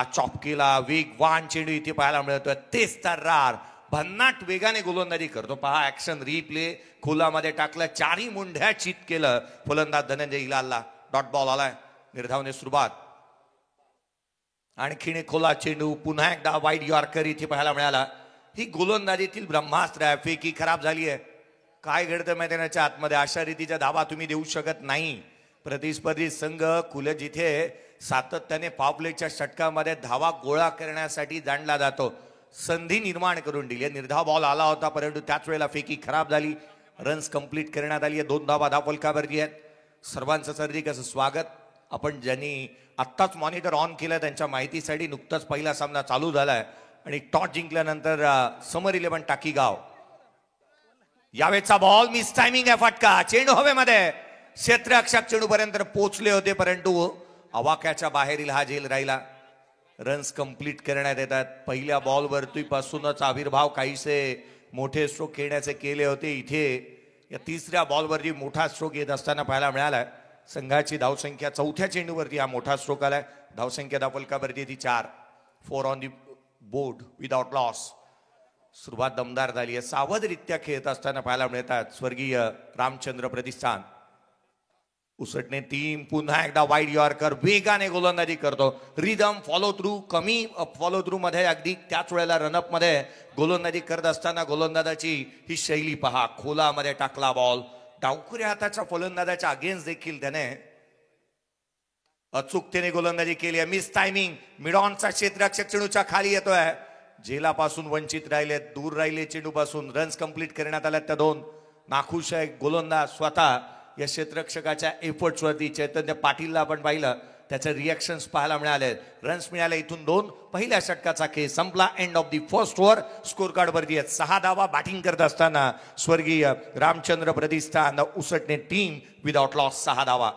Chop केला, वेगवान चेंडू इथे पाहायला मिळतोय. तेच तर्रार भन्नाट वेगाने गोलंदाजी करतो. पहा ऍक्शन रिप्ले, खोलामध्ये टाकलं, चारही मुंढ्या चित केलं फलंदाज धनंजय हिलालला. डॉट बॉल आलाय, निर्धावने सुरुवात. आणखीन एक खोला चेंडू, पुन्हा एकदा वाईड यॉर्कर इथे पाहायला मिळाला. ही गोलंदाजीतील ब्रह्मास्त्र आहे. फेकी खराब झाली आहे. काय घडतं मैदानाच्या आतमध्ये, अशा रीतीचा धावा तुम्ही देऊ शकत नाही. प्रतिस्पर्धी संघ खुले जिथे सातत्याने पॉपलेटच्या षटकामध्ये धावा गोळा करण्यासाठी जाणला जातो, संधी निर्माण करून दिली. निर्धाव बॉल आला होता, परंतु त्याच वेळेला फेकी खराब झाली. रन्स कंप्लीट करण्यात आली आहे. 2 धावा धावफलकावरती आहेत. सर्वांचं सर्वाधिक असं स्वागत. आपण ज्यांनी आत्ताच मॉनिटर ऑन केलं त्यांच्या माहितीसाठी, नुकताच पहिला सामना चालू झालाय आणि टॉस जिंकल्यानंतर समर 11 टाकीगाव. यावेळेचा बॉल मिस टायमिंग आहे. फटका, चेंडू हवेमध्ये, क्षेत्ररक्षक चेंडू पर्यंत पोहोचले होते, परंतु आवाक्याच्या बाहेरील हा झेल राहिला. रन्स कंप्लीट करण्यात येतात. पहिल्या बॉलवरती पासूनच आविर्भाव काहीसे मोठे स्ट्रोक खेळण्याचे केले होते. इथे या तिसऱ्या बॉलवरती मोठा स्ट्रोक येत असताना पाहायला मिळालाय. संघाची धावसंख्या चौथ्या चेंडूवरती हा मोठा स्ट्रोक आलाय. धावसंख्या धावफलकावरती ती 4. 4 on the board without loss. सुरुवात दमदार झाली आहे. सावधरित्या खेळत असताना पाहायला मिळतात स्वर्गीय रामचंद्र प्रतिष्ठान. उसटणे टीम पुन्हा एकदा वाईड यॉर्कर, वेगाने गोलंदाजी करतो. रिदम, फॉलो थ्रू, कमी फॉलो थ्रू मध्ये अगदी त्याच वेळेला रनअप मध्ये गोलंदाजी करत असताना गोलंदाजाची ही शैली पहा. खोलामध्ये टाकला बॉल, डावखुऱ्या हाताच्या फलंदाजाच्या अगेन्स्ट देखील त्याने अचूकतेने गोलंदाजी केली आहे. मिस टायमिंग, मिडॉनचा क्षेत्ररक्षक चेंडूच्या खाली येतोय. झेलापासून वंचित राहिले, दूर राहिले चेंडूपासून. रन्स कंप्लीट करण्यात आल्या त्या 2. नाखुश आहे गोलंदाज स्वतः या क्षेत्ररक्षकाच्या एफर्ट्स वरती. चैतन्य पाटीलला आपण पाहिलं, त्याचे रिएक्शन्स पाहायला मिळाले. रन्स मिळाले. इथून 2. पहिल्या षटकाचा खेळ संपला. End of the first over. Score card वरती आहेत 6 धावा. बॅटिंग करत असताना स्वर्गीय रामचंद्र प्रतिष्ठान उसटणे टीम विदाउट लॉस 6 धावा.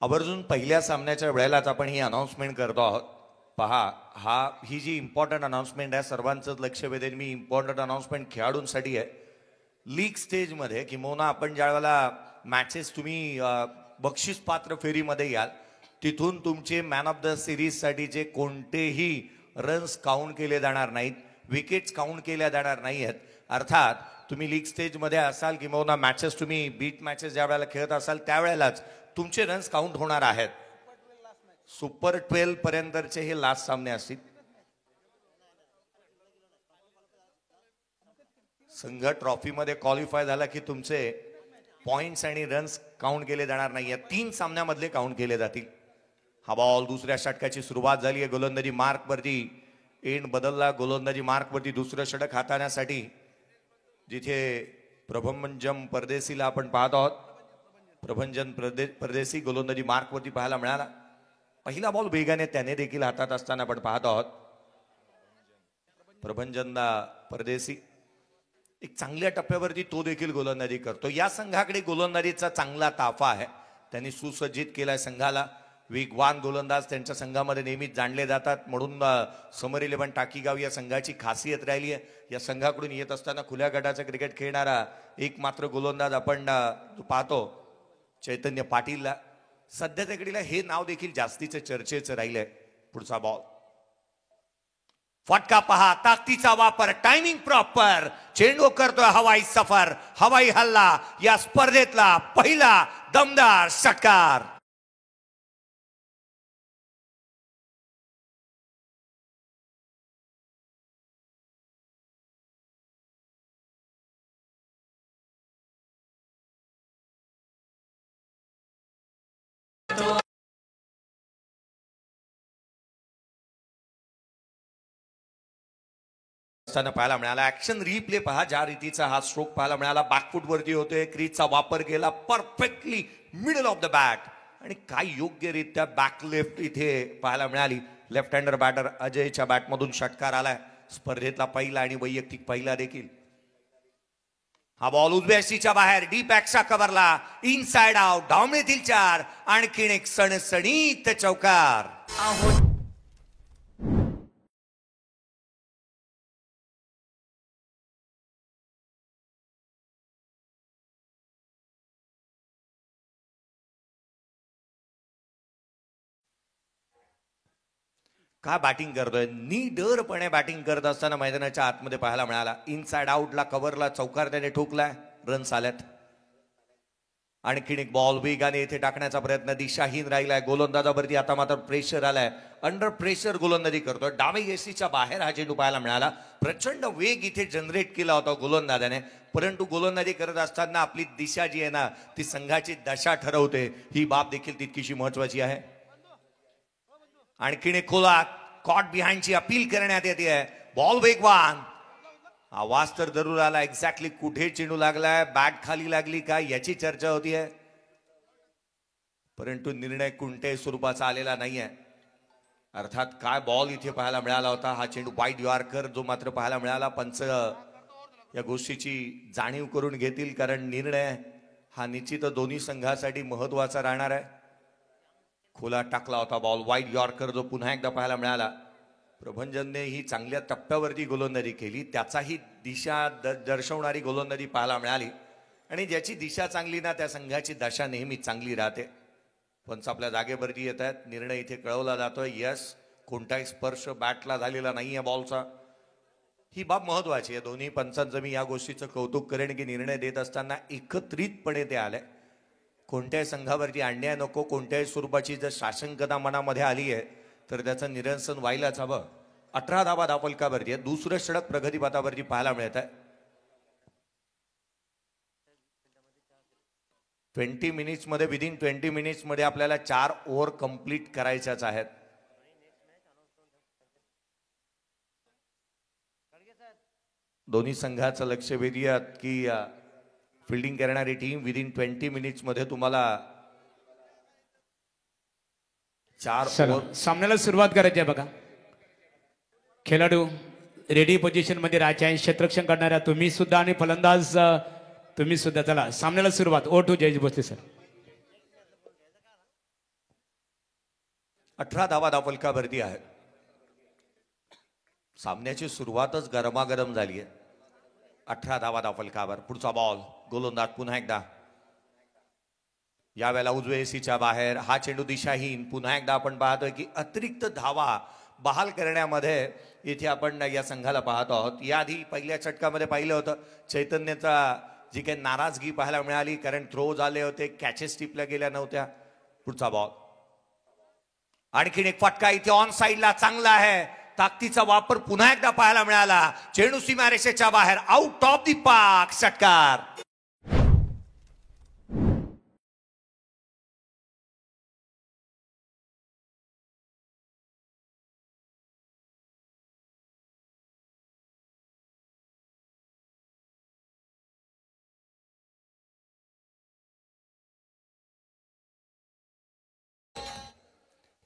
आवर्जून पहिल्या सामन्याच्या वेळेलाच आपण ही अनाउन्समेंट करतो आहोत. पहा, ही जी इम्पॉर्टंट अनाउन्समेंट आहे, सर्वांचंच लक्ष वेधेल मी. इम्पॉर्टंट अनाउन्समेंट खेळाडूंसाठी आहे. लीग स्टेजमध्ये किंवा आपण ज्या वेळेला मॅचेस तुम्ही बक्षीस पात्र फेरीमध्ये याल, तिथून तुमचे मॅन ऑफ द सिरीजसाठीचे कोणतेही रन्स काउंट केले जाणार नाहीत, विकेट्स काउंट केल्या जाणार नाही आहेत. अर्थात तुम्ही लीग स्टेजमध्ये असाल किंवा मॅचेस तुम्ही बीट मॅचेस ज्या वेळेला खेळत असाल त्यावेळेलाच तुमचे रन्स काउंट होणार आहेत. सुपर 12 पर्यंतचे हे लास्ट सामने असतील. संघ ट्रॉफीमध्ये क्वालिफाय झाला की तुमचे पॉइंट्स आणि रन्स काउंट केले जाणार नाहीये. 3 सामन्यामधले काउंट केले जातील. हा बॉल, दुसऱ्या षटकाची सुरुवात झाली आहे. गोलंदाजी मार्क वरती एंड बदलला. गोलंदाजी मार्क वरती दुसरं षटक हाताळण्यासाठी जिथे प्रभंजन परदेशीला आपण पाहत आहोत. प्रभंजन परदेशी गोलंदाजी मार्क वरती पाहायला मिळाला. पहिला बॉल वेगाने त्याने देखील हातात असताना आपण पाहत आहोत. प्रभंजन परदेशी एक चांगल्या टप्प्यावरती तो देखील गोलंदाजी करतो. या संघाकडे गोलंदाजीचा चांगला ताफा आहे. त्यांनी सुसज्जित केलाय संघाला. वेगवान गोलंदाज त्यांच्या संघामध्ये नेहमीच जाणले जातात, म्हणून समर 11 टाकीगाव या संघाची खासियत राहिली आहे. या संघाकडून येत असताना खुल्या गटाचं क्रिकेट खेळणारा एकमात्र गोलंदाज आपण पाहतो चैतन्य पाटीलला. सध्याच्या घडीला हे नाव देखील जास्तीचे चर्चेचं राहिलंय. पुढचा बॉल, फटका पहा, ताकदीचा वापर, टायमिंग प्रॉपर. चेंडू करतोय हवाई सफर, हवाई हल्ला. या स्पर्धेतला पहिला दमदार षटकार. पाहायला मिळाला. ऍक्शन रिप्ले पहा, ज्या रीतीचा हा स्ट्रोक पाहायला मिळाला. बॅकफूट वरती होते, क्रीजचा वापर केला, perfectly middle of the bat आणि काय योग्यरित्या बॅक लेफ्ट इथे पाहायला मिळाली. लेफ्ट हँडर बॅटर अजयच्या बॅटमधून षटकार आलाय, स्पर्धेतला पहिला आणि वैयक्तिक पहिला देखील. हा बॉल उजव्या बाहेर डीप ॲक्सच्या कव्हरला, इनसाइड आउट, धावमेतील 4. आणखीन एक सणसणीत चौकार. का बॅटिंग करतोय, निडरपणे बॅटिंग करत असताना मैदानाच्या आतमध्ये पाहायला मिळाला. इनसाइड आउटला कव्हरला चौकार त्याने ठोकलाय, रन्स आल्यात. आणखीन एक बॉल वेगाने इथे टाकण्याचा प्रयत्न दिशाहीन राहिलाय. गोलंदाजावरती आता मात्र प्रेशर आलाय, अंडर प्रेशर गोलंदाजी करतोय. डावी एसीच्या बाहेर हा चेंडू पाहायला मिळाला. प्रचंड वेग इथे जनरेट केला होता गोलंदाजाने, परंतु गोलंदाजी करत असताना आपली दिशा जी आहे ना, ती संघाची दशा ठरवते. ही बाब देखील तितकीशी महत्वाची आहे. आणखीन एक खोला कॉट बिहाइंडची अपील करण्यात येते. बॉल वेगवान, आवाज तर जरूर आला. एक्झॅक्टली कुठे चेंडू लागलाय, बॅट खाली लागली का याची चर्चा होतीये, परंतु निर्णय कोणत्याही स्वरूपाचा आलेला नाहीये. अर्थात काय बॉल इथे पाहायला मिळाला होता. हा चेंडू वाईड यॉर्कर जो मात्र पाहायला मिळाला. पंच या गोष्टीची जाणीव करून घेतील, कारण निर्णय हा निश्चित दोन्ही संघासाठी महत्वाचा राहणार आहे. खोला टाकला होता बॉल, वाईड यॉर्कर जो पुन्हा एकदा पाहायला मिळाला. प्रभंजनने ही चांगल्या टप्प्यावरती गोलंदाजी केली, त्याचाही दिशा दर्शवणारी गोलंदाजी पाहायला मिळाली. आणि ज्याची दिशा चांगली ना, त्या संघाची दशा नेहमी चांगली राहते. पंच आपल्या जागेवरती येत आहेत. निर्णय इथे कळवला जातोय. यस, कोणताही स्पर्श बॅटला झालेला नाहीये बॉलचा. ही बाब महत्वाची आहे. दोन्ही पंचांचं मी या गोष्टीचं कौतुक करेन की निर्णय देत असताना एकत्रितपणे ते आले. कोणत्याही संघावरती अन्याय नको, कोणत्याही स्वरूपाची जर शासनकता मनामध्ये आली आहे तर त्याचं निरसन व्हायलाच हवं. 18 धावा धावफलकावरती आहे. दुसरं षटक प्रगतीपथावरती पाहायला मिळत आहे. 20 मिनिट्स मध्ये, विदिन 20 मिनिट्स मध्ये आपल्याला 4 ओव्हर कंप्लीट करायच्याच आहेत. दोन्ही संघाचं लक्ष वेधूयात की फिल्डिंग करणारी टीम विदिन 20 मिनिट्स मध्ये तुम्हाला 4 ओव्हर. सामन्याला सुरुवात करायची आहे बघा. खेळाडू रेडी पोझिशन मध्ये राहायचे, क्षेत्ररक्षण करणाऱ्या तुम्ही सुद्धा आणि फलंदाज तुम्ही सुद्धा. चला सामन्याला सुरुवात. Over to Jayesh Bhosale sir. 18 धावा धावफलकावरती आहे. सामन्याची सुरुवातच गरमागरम झाली आहे. 18 धावा धावफलकावर. पुढचा बॉल, गोलंदाज पुन्हा एकदा. यावेळेला उजव्या एसीच्या बाहेर हा चेंडू दिशाहीन. पुन्हा एकदा आपण पाहतोय की अतिरिक्त धावा बहाल करण्यामध्ये इथे आपण या संघाला पाहतो आहोत. याआधी पहिल्या षटकामध्ये पाहिलं होतं चैतन्याचा जी काही नाराजगी पाहायला मिळाली, कारण थ्रो झाले होते, कॅचेस टिपल्या गेल्या नव्हत्या. पुढचा बॉल, आणखीन एक फटका इथे ऑन साइडला चांगला आहे. ताकदीचा वापर पुन्हा एकदा पाहायला मिळाला. चेंडू सीमारेषेच्या बाहेर, आउट ऑफ दी पार्क, षटकार.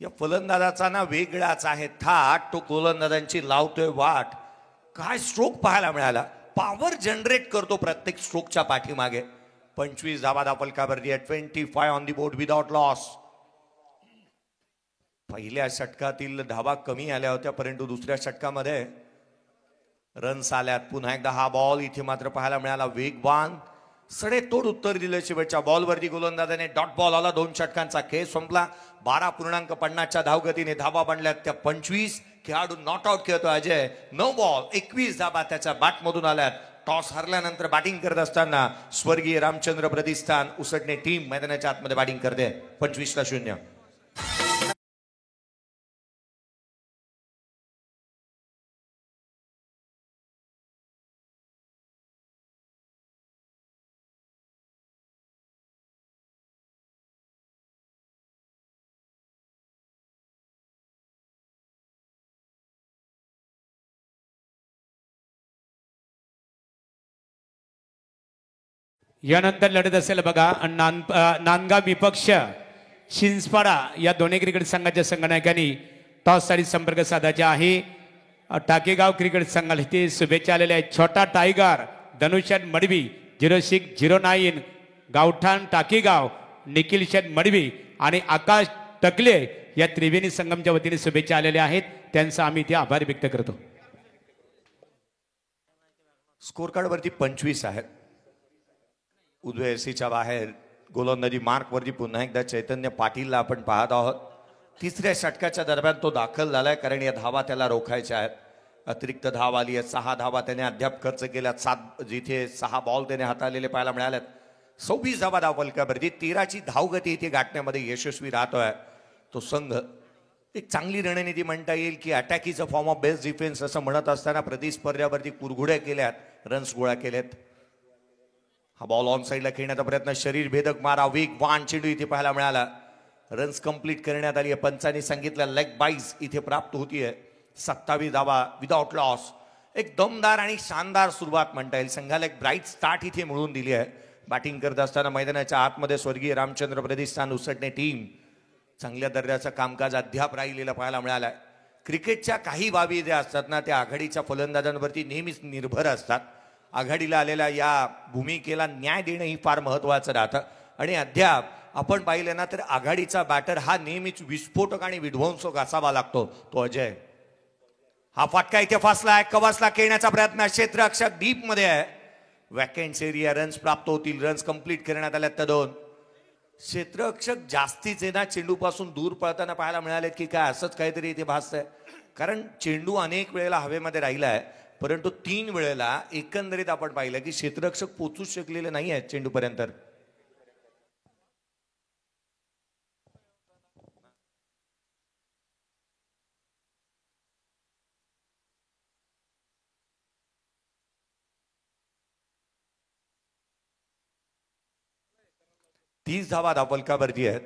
या फलंदाजाचा ना वेगळाच आहे थाट. तो गोलंदाजांची लावतोय वाट. काय स्ट्रोक पाहायला मिळाला. पॉवर जनरेट करतो प्रत्येक स्ट्रोकच्या पाठीमागे. 25 धावा धावफलकावरती आहे. 25 on the board without loss. पहिल्या षटकातील धावा कमी आल्या होत्या, परंतु दुसऱ्या षटकामध्ये रन्स आल्यात. पुन्हा एकदा हा बॉल इथे मात्र पाहायला मिळाला वेगवान. सडेतोड उत्तर दिलं शेवटच्या बॉलवरती गोलंदाजाने. डॉट बॉल आला. 2 षटकांचा खेळ संपला. 12.50च्या धावगतीने धावा बनल्यात त्या 25. खेळाडू नॉट आउट खेळतो अजय. 9 बॉल 21 धावा त्याच्या बॅटमधून आल्यात. टॉस हरल्यानंतर बॅटिंग करत असताना स्वर्गीय रामचंद्र प्रतिष्ठान उसटणे टीम मैदानाच्या आतमध्ये बॅटिंग करते. 25-0. यानंतर लढत असेल बघा नांदगाव विपक्ष शिंसपाडा या दोन्ही क्रिकेट संघाच्या संघनायकांनी टॉस साठी संपर्क साधायचा आहे. टाकेगाव क्रिकेट संघाला इथे शुभेच्छा आलेल्या आहेत. छोटा टायगर धनुष्यन मडवी 0609 गावठाण टाकेगाव निखिल शेठ मडवी आणि आकाश टकले या त्रिवेणी संगमच्या वतीने शुभेच्छा आलेल्या आहेत. त्यांचा आम्ही इथे आभार व्यक्त करतो. स्कोर कार्ड वरती 25 आहेत. उजव्या एसीच्या बाहेर गोलंदाजी मार्क वरती पुन्हा एकदा चैतन्य पाटीलला आपण पाहत आहोत. तिसऱ्या षटकाच्या दरम्यान तो दाखल झालाय कारण या धावा त्याला रोखायच्या आहेत. अतिरिक्त धाव आली आहे. 6 धावा त्याने अद्याप खर्च केल्या. 7 जिथे 6 बॉल त्याने हाताळलेले पाहायला मिळाल्यात. 26 धावा धाव फलकावरती 13ची धावगती इथे गाठण्यामध्ये यशस्वी राहतोय तो संघ. एक चांगली रणनीती म्हणता येईल की attack is a form of best defence असं म्हणत असताना प्रतिस्पर्ध्यावरती कुरघोड्या केल्यात, रन्स गोळा केलेत. हा बॉल ऑन साईडला खेळण्याचा प्रयत्न, शरीर भेदक मारा, वेगवान चेंडू इथे पाहायला मिळाला. रन्स कंप्लीट करण्यात आली. पंचांनी सांगितलं लेग बाईज इथे प्राप्त होतीये. 27 धावा विदाउट लॉस. एक दमदार आणि शानदार सुरुवात म्हणता येईल. संघाला एक ब्राईट स्टार्ट इथे मिळवून दिली आहे. बॅटिंग करत असताना मैदानाच्या आतमध्ये स्वर्गीय रामचंद्र प्रतिष्ठान उसटणे टीम चांगल्या दर्जाचं कामकाज अद्याप राहिलेलं पाहायला मिळालंय. क्रिकेटच्या काही बाबी ज्या असतात ना त्या आघाडीच्या फलंदाजांवरती नेहमीच निर्भर असतात. आघाडीला आलेल्या या भूमिकेला न्याय देणं ही फार महत्वाचं राहतं. आणि अद्याप आपण पाहिलं ना तर आघाडीचा बॅटर हा नेहमीच विस्फोटक आणि विध्वंसक असावा लागतो. तो अजय. हा फटका इथे फासलाय. कवचला खेळण्याचा प्रयत्न. क्षेत्ररक्षक डीप मध्ये आहे. वॅकेंट्स एरिया. रन्स प्राप्त होतील. रन्स कंप्लीट करण्यात आल्यात त्या 2. क्षेत्ररक्षक जास्तीचे ना चेंडू पासून दूर पळताना पाहायला मिळालेत की काय असंच काहीतरी इथे भासतंय. कारण चेंडू अनेक वेळेला हवेमध्ये राहिलाय परंतु 3 वेळेला एकंदरीत आपण पाहिलं की क्षेत्ररक्षक पोचूच शकलेले नाही आहेत चेंडू पर्यंत. तीस धावा धावफलकावरती आहेत.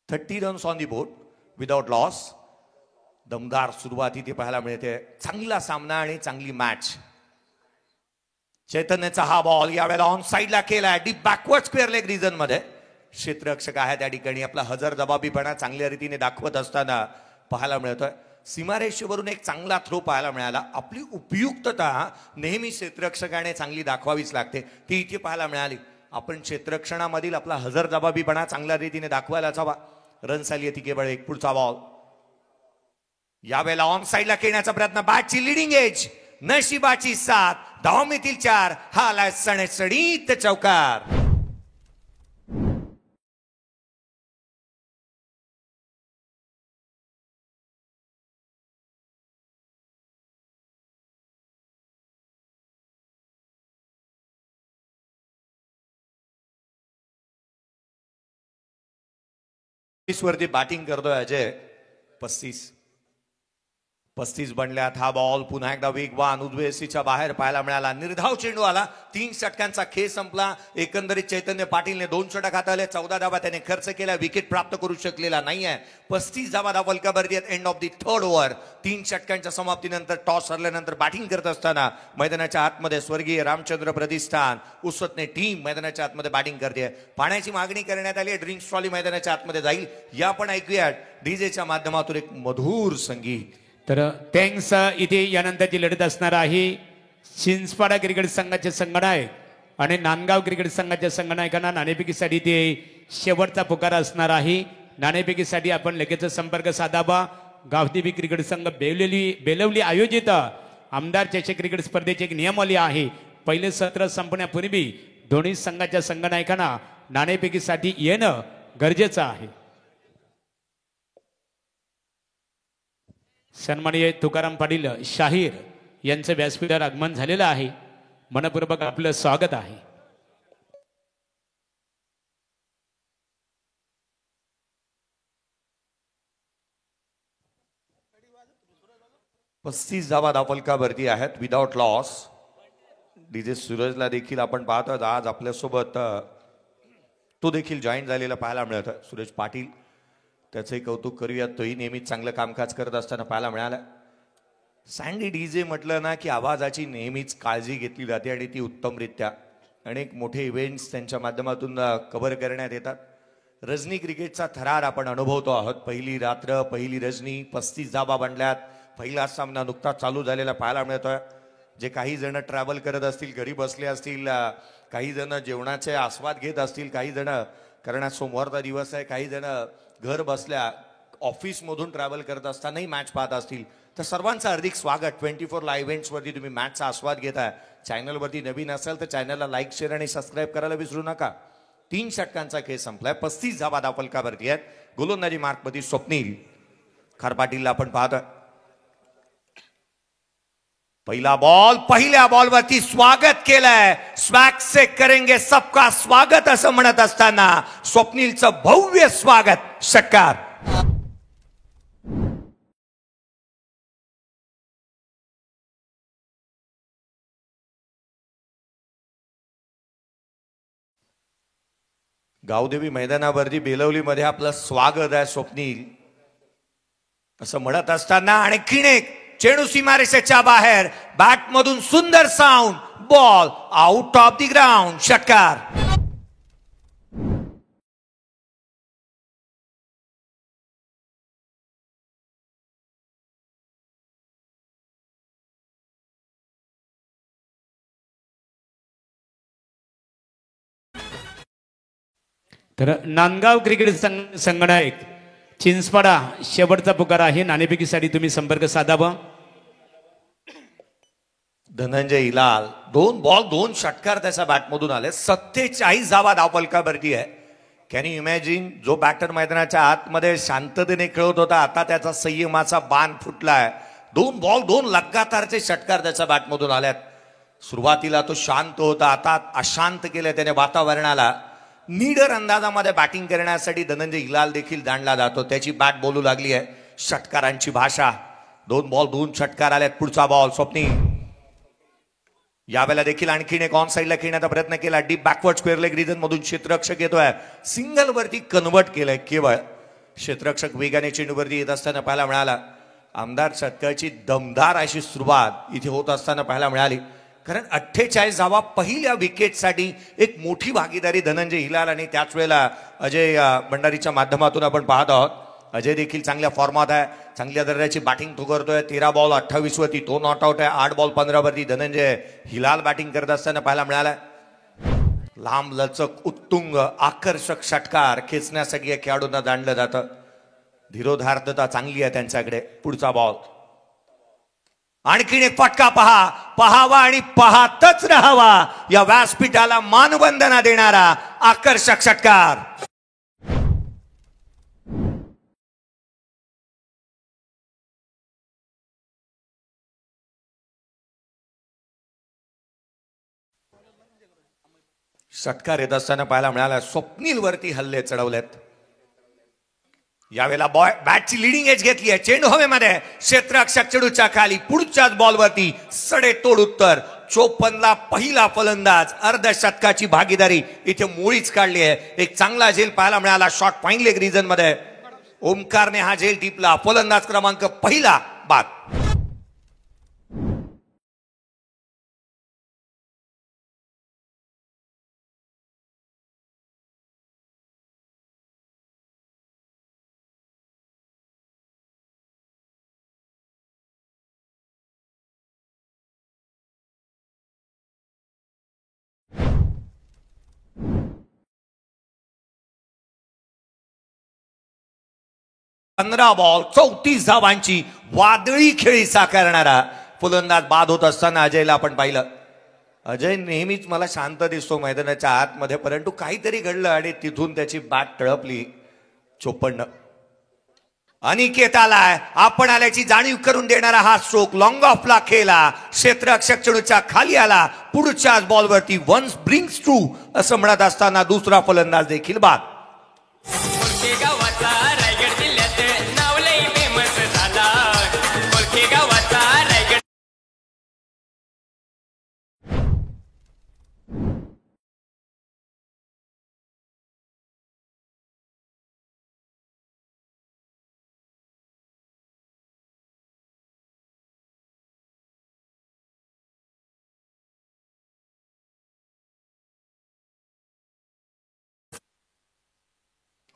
30 runs on the board without loss. दमदार सुरुवात इथे पाहायला मिळते. चांगला सामना आणि चांगली मॅच. चैतन्याचा हा बॉल यावेळेला ऑन साईडला केलाय. Deep backward square leg region मध्ये क्षेत्ररक्षक आहे त्या ठिकाणी आपला हजर जबाबीपणा चांगल्या रीतीने दाखवत असताना पाहायला मिळतोय. सीमारेषेवरून एक चांगला थ्रो पाहायला मिळाला. आपली उपयुक्तता नेहमी क्षेत्ररक्षकाने चांगली दाखवावीच लागते. ती इथे पाहायला मिळाली. आपण क्षेत्ररक्षणामधील आपला हजर जबाबीपणा चांगल्या रीतीने दाखवायलाच हवा. रन्स आली ती केवळ एक. पुढचा बॉल यावेळेला ऑन साईडला खेळण्याचा प्रयत्न. बॅटची लिडिंग एज. नशिबाची साथ. धावमीतील 4. हा आलाय सणसणीत चौकार. वरती बॅटिंग करतोय अजय. 35 बनल्यात. हा बॉल पुन्हा एकदा वेगवान उजवेसीच्या बाहेर पाहायला मिळाला. निर्धाव चेंडू आला. 3 षटकांचा खेळ संपला. एकंदरीत चैतन्य पाटीलने 2 षटक हाताळले. 14 धावा त्याने खर्च केला. विकेट प्राप्त करू शकलेला नाहीये. 35 धावा धावफलकावरती आहेत. End of the 3rd over. 3 षटकांच्या समाप्तीनंतर टॉस हरल्यानंतर बॅटिंग करत असताना मैदानाच्या आतमध्ये स्वर्गीय रामचंद्र प्रतिष्ठान उसटणे टीम मैदानाच्या आतमध्ये बॅटिंग करते. पाण्याची मागणी करण्यात आली. ड्रिंक्स ट्रॉली मैदानाच्या आतमध्ये जाईल. या पण ऐकूयात डीजेच्या माध्यमातून एक मधुर संगीत. तर थँक्स. इथे यानंतरची लढत असणार आहे चिंचपाडा क्रिकेट संघाचे संघनायक आणि नांदगाव क्रिकेट संघाच्या संघनायकांना नाणेफेकीसाठी ते शेवटचा पुकार असणार आहे. नाणेफेकीसाठी आपण लगेच संपर्क साधावा. गावदेवी क्रिकेट संघ बेलवली आयोजित आमदार चषक क्रिकेट स्पर्धेची एक नियमावली आहे. पहिले सत्र संपण्यापूर्वी दोन्ही संघाच्या संघनायकांना नाणेफेकीसाठी येणं गरजेचं आहे. सन्माननीय तुकाराम पाटील शाहीर यांचं व्यासपीठावर आगमन झालेलं आहे. मनपूर्वक आपलं स्वागत आहे. पस्तीस धावा धावफलकावरती आहेत विदाउट लॉस. डीजे सूरजला देखील आपण पाहतो आज आपल्यासोबत तो देखील जॉईन झालेला पाहायला मिळत. सूरज पाटील त्याचंही कौतुक करूयात. तोही नेहमीच चांगलं कामकाज करत असताना पाहायला मिळालं. सँडी डीजे म्हटलं ना की आवाजाची नेहमीच काळजी घेतली जाते आणि ती उत्तमरित्या अनेक मोठे इव्हेंट्स त्यांच्या माध्यमातून कव्हर करण्यात येतात. रजनी क्रिकेटचा थरार आपण अनुभवतो आहोत. पहिली रात्र, पहिली रजनी, 35 धावा बनल्यात. पहिला सामना नुकताच चालू झालेला पाहायला मिळतोय. जे काही जण ट्रॅव्हल करत असतील, घरी बसले असतील, काही जण जेवणाचे आस्वाद घेत असतील, काही जण कारण आज सोमवारचा दिवस आहे, काही जण घर बसल्या ऑफिसमधून ट्रॅव्हल करत असतानाही मॅच पाहत असतील, तर सर्वांचं हार्दिक स्वागत. 24 लाईव्ह इव्हेंट्सवरती तुम्ही मॅचचा आस्वाद घेताय. चॅनलवरती नवीन असेल तर चॅनलला लाईक, शेअर आणि सबस्क्राईब करायला विसरू नका. 3 षटकांचा खेळ संपलाय. 35 धावा धावफलकावरती आहेत. गोलंदाजी मार्कमध्ये स्वप्नील खारपाटीलला आपण पाहतोय. पहिला बॉल, पहिल्या बॉलवरती स्वागत केलंय. स्वॅग से करेंगे सबका स्वागत असं म्हणत असताना स्वप्नीलचं भव्य स्वागत. षटकार. गावदेवी मैदानावरती बेलवलीमध्ये आपलं स्वागत आहे स्वप्नील असं म्हणत असताना आणखीन एक चेंडू सीमारेषेच्या बाहेर. बॅट मधून सुंदर sound. Ball out of the ground. षटकार. तर नांदगाव क्रिकेट संगणक चिंचपाडा शेवटचा पुकार आहे. नाणेफेकीसाठी तुम्ही संपर्क साधावा. धनंजय हिलाल 2 बॉल 2 षटकार त्याच्या बॅटमधून आले. 47 धावा धावफलकावरती आहे. कॅन यू इमॅजिन, जो बॅटर मैदानाच्या आतमध्ये शांततेने खेळत होता आता त्याचा संयमाचा बाण फुटलाय. 2 बॉल 2 लगातारचे षटकार त्याच्या बॅटमधून आल्यात. सुरुवातीला तो शांत होता, आता अशांत केलं त्याने वातावरणाला. नीडर अंदाजामध्ये बॅटिंग करण्यासाठी धनंजय हिलाल देखील जाणला जातो. त्याची बॅट बोलू लागली आहे. षटकारांची भाषा. 2 बॉल 2 षटकार आल्यात. पुढचा बॉल स्वप्नील. यावेळेला देखील आणखीन एक ऑन साईडला खेळण्याचा प्रयत्न केला. Deep backward square leg region मधून क्षेत्ररक्षक येतोय. सिंगल वरती कन्वर्ट केलंय. केवळ क्षेत्ररक्षक वेगाने चेंडूवरती येत असताना पाहायला मिळाला. आमदार षटकाची दमदार अशी सुरुवात इथे होत असताना पाहायला मिळाली. कारण 48 धावा पहिल्या विकेटसाठी एक मोठी भागीदारी धनंजय हिलाल आणि त्याच वेळेला अजय भंडारीच्या माध्यमातून आपण पाहत आहोत. अजय देखील चांगल्या फॉर्मात आहे. चांगल्या दर्जाची बॅटिंग तो करतोय. 13 बॉल 28 वरती तो नॉट आउट आहे. 8 बॉल 15 वरती धनंजय हिलाल बॅटिंग करत असताना पाहायला मिळाला. लांब लचक उत्तुंग आकर्षक षटकार खेचण्यासाठी या खेळाडूंना जाणलं जातं. धीरोधार्दता चांगली आहे त्यांच्याकडे. पुढचा बॉल. आणखीन एक फटका पहावा आणि पाहतच राहावा. या व्यासपीठाला मानवंदना देणारा आकर्षक षटकार. षटकार येत असताना पाहायला मिळाला. स्वप्नील वरती हल्ले चढवलेत. यावेळेला बॅटची लिडिंग एज घेतली आहे. चेंडू हवेमध्ये. क्षेत्ररक्षक चेंडूच्या खाली. पुढच्याच बॉलवरती सडेतोड उत्तर. 54ला पहिला फलंदाज. अर्धशतकाची भागीदारी इथे मुळीच काढली आहे. एक चांगला झेल पाहायला मिळाला. शॉर्ट फाईन लेग रिजन मध्ये ओमकारने हा झेल टिपला. फलंदाज क्रमांक पहिला बाद. पंधरा बॉल 34 धावांची वादळी खेळी साकारणारा फलंदाज बाद होत असताना अजयला आपण पाहिलं. अजय नेहमीच मला शांत दिसतो मैदानाच्या आतमध्ये, परंतु काहीतरी घडलं आणि तिथून त्याची बॅट तळपली. 54. अनिकेत आलाय. आपण आल्याची जाणीव करून देणारा हा स्ट्रोक लॉंग ऑफला खेळला. क्षेत्ररक्षक चेंडूच्या खाली आला. पुढच्याच बॉलवरती वन्स ब्रिंग्स ट्रू असं म्हणत असताना दुसरा फलंदाज देखील बाद.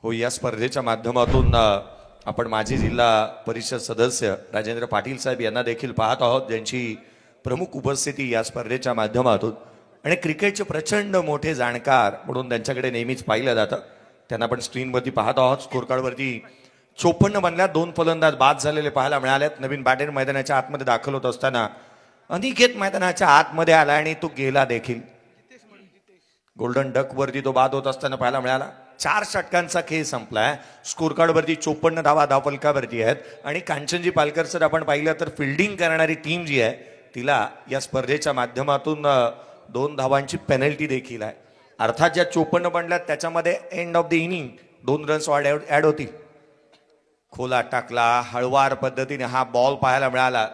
हो, या स्पर्धेच्या माध्यमातून आपण माजी जिल्हा परिषद सदस्य राजेंद्र पाटील साहेब यांना देखील पाहत आहोत, ज्यांची प्रमुख उपस्थिती या स्पर्धेच्या माध्यमातून आणि क्रिकेटचे प्रचंड मोठे जाणकार म्हणून त्यांच्याकडे नेहमीच पाहिलं जातं. त्यांना आपण स्क्रीनवरती पाहत आहोत. स्कोर कार्डवरती 54 बनल्यात, 2 फलंदाज बाद झालेले पाहायला मिळालेत. नवीन बॅटर मैदानाच्या आतमध्ये दाखल होत असताना अनिकेत मैदानाच्या आतमध्ये आला आणि तो गेला देखील. गोल्डन डक वरती तो बाद होत असताना पाहायला मिळाला. 4 षटकांचा खेळ संपलाय. स्कोर कार्डवरती 54 धावा धावफलकावरती आहेत आणि कांचनजी पालकर सर आपण पाहिलं तर फिल्डिंग करणारी टीम जी आहे तिला या स्पर्धेच्या माध्यमातून 2 धावांची पेनल्टी देखील आहे. अर्थात ज्या 54 बनल्यात त्याच्यामध्ये end of the innings 2 runs add होतील. खोला टाकला, हळवार पद्धतीने हा बॉल पाहायला मिळाला,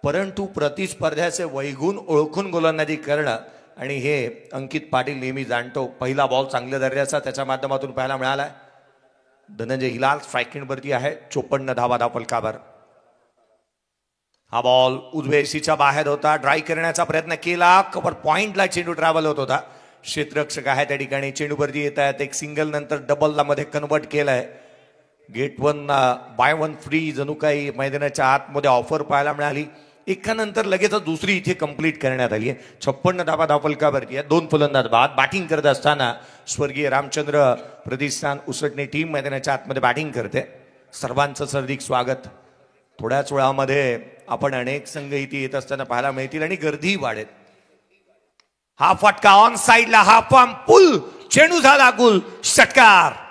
परंतु प्रतिस्पर्ध्याचे वैगुण ओळखून गोलंदाजी करणं आणि हे अंकित पाटील नेहमी जाणतो. पहिला बॉल चांगल्या दर्जाचा त्याच्या माध्यमातून पाहायला मिळाला. धनंजय हिलाल स्ट्रायकिंग आहे. 54 धावा धावफलकावर. हा बॉल उजवेशीच्या बाहेर होता. ड्राय करण्याचा प्रयत्न केला, कव्हर पॉइंटला चेंडू ट्रॅव्हल होत होता. क्षेत्ररक्षक आहे त्या ठिकाणी, चेंडूवरती येत आहेत. एक सिंगल नंतर डबलला मध्ये कन्वर्ट केलंय. गेट 1 बाय 1 फ्री जणू काही मैदानाच्या आतमध्ये ऑफर पाहायला मिळाली. एकानंतर लगेच दुसरी इथे कंप्लीट करण्यात आली आहे. 56 धावा धावफलकावरती आहे. 2 फलंदाज बाद. बॅटिंग करत असताना स्वर्गीय रामचंद्र प्रतिष्ठान उसटणे टीम मैदानाच्या आतमध्ये बॅटिंग करते. सर्वांचं सर्दिक स्वागत. थोड्याच वेळामध्ये आपण अनेक संघ इथे येत असताना पाहायला मिळतील आणि गर्दीही वाढेल. हा फटका ऑन साइडला, हा पंप पुल, चेंडू झाला गुल, षटकार.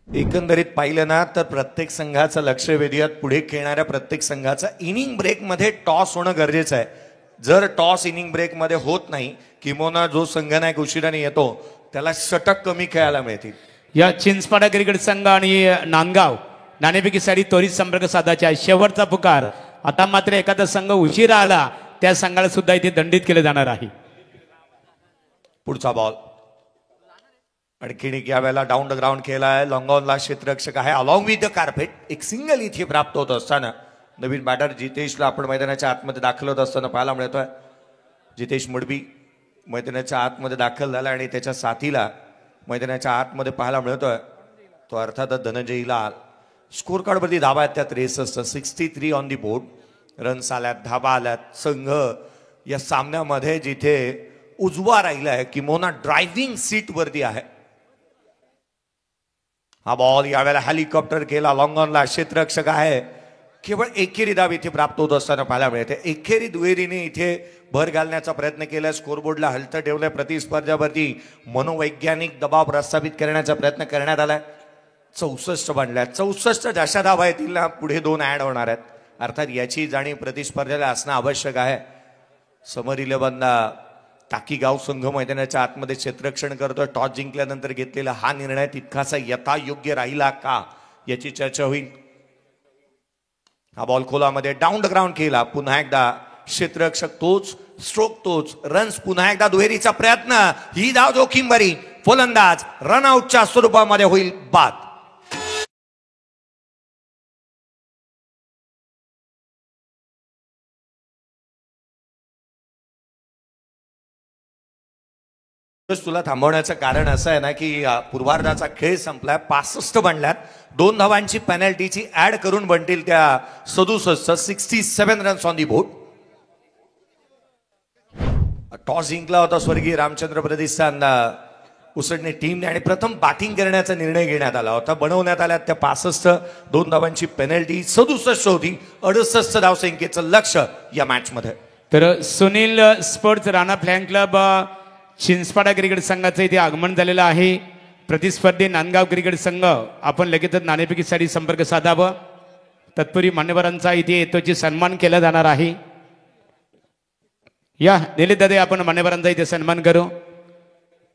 एकंदरीत पाहिलं ना तर प्रत्येक संघाचं लक्ष वेधूयात. पुढे खेळणाऱ्या प्रत्येक संघाचा इनिंग ब्रेकमध्ये टॉस होणं गरजेचं आहे. जर टॉस इनिंग ब्रेकमध्ये होत नाही, किंवा जो संघनायक उशिराने येतो त्याला षटक कमी खेळायला मिळतील. या चिंचपाडा क्रिकेट संघ आणि नांदगाव नाणेफेकी साठी त्वरित संपर्क साधायचा आहे. शेवटचा पुकार. आता मात्र एखादा संघ उशिरा आला त्या संघाला सुद्धा इथे दंडित केले जाणार आहे. पुढचा बॉल आणखीन एक यावेळेला डाऊन द ग्राउंड केलाय. लॉंगॉनला क्षेत्ररक्षक आहे अलॉंग विथ द कार्पेट. एक सिंगल इथे प्राप्त होत असताना नवीन बॅटर जितेशला आपण मैदानाच्या आतमध्ये दाखल होत असताना पाहायला मिळतोय. जितेश मडबी मैदानाच्या आतमध्ये दाखल झाला आणि त्याच्या साथीला मैदानाच्या आतमध्ये पाहायला मिळतोय तो अर्थातच धनंजय हिलाल. स्कोर कार्डवरती धावा आहेत त्यात 63. 63 ऑन दी बोर्ड. रन्स आल्यात, धावा आल्यात. संघ या सामन्यामध्ये जिथे उजवा राहिलाय किंवा ड्रायव्हिंग सीट वरती आहे. हा बॉल यावेळेला हेलिकॉप्टर केला. लॉंगॉनला क्षेत्ररक्षक आहे. केवळ एकेरी धाव इथे प्राप्त होत असताना पाहायला मिळते. एकेरी दुहेरीने इथे भर घालण्याचा प्रयत्न केला. स्कोरबोर्डला हलतं ठेवलंय. प्रतिस्पर्ध्यावरती मनोवैज्ञानिक दबाव प्रस्थापित करण्याचा प्रयत्न करण्यात आलाय. 64 बनल्यात. 64 अशा धावा येतील ना पुढे 2 ऍड होणार आहेत. अर्थात याची जाणीव प्रतिस्पर्ध्याला असणं आवश्यक आहे. समर 11 टाकी गाव संघ मैदानाच्या आतमध्ये क्षेत्ररक्षण करतोय. टॉस जिंकल्यानंतर घेतलेला हा निर्णय तितकासा यथायोग्य राहिला का याची चर्चा होईल. हा बॉल खोलामध्ये डाऊन द ग्राउंड केला. पुन्हा एकदा क्षेत्ररक्षक तोच, स्ट्रोक तोच, रन्स पुन्हा एकदा दुहेरीचा प्रयत्न. ही धाव जोखीम भरी. फलंदाज रनआउटच्या स्वरूपामध्ये होईल बाद. तुला थांबवण्याचं कारण असं आहे ना की पूर्वार्धाचा खेळ संपलाय. 65 बनल्यात. 2 धावांची पेनल्टीची ऍड करून बनतील त्या 67. 67 runs on the board. Toss जिंकला होता स्वर्गीय रामचंद्र प्रतिष्ठान उसटणे टीमने आणि प्रथम बॅटिंग करण्याचा निर्णय घेण्यात आला होता. बनवण्यात आल्या त्या 65. 2 धावांची पेनल्टी. 67 होती. 68 धावसंख्येचं लक्ष या मॅच मध्ये. तर Sunil sports Rana fan club Chinchpada cricket संघाचं इथे आगमन झालेलं आहे. प्रतिस्पर्धी नांदगाव क्रिकेट संघ आपण लगेचच नाणेफेकीसाठी संपर्क साधावा. तत्पूर्वी मान्यवरांचा इथे येतोची सन्मान केला जाणार आहे. या दिलीप दादा आपण मान्यवरांचा इथे सन्मान करू.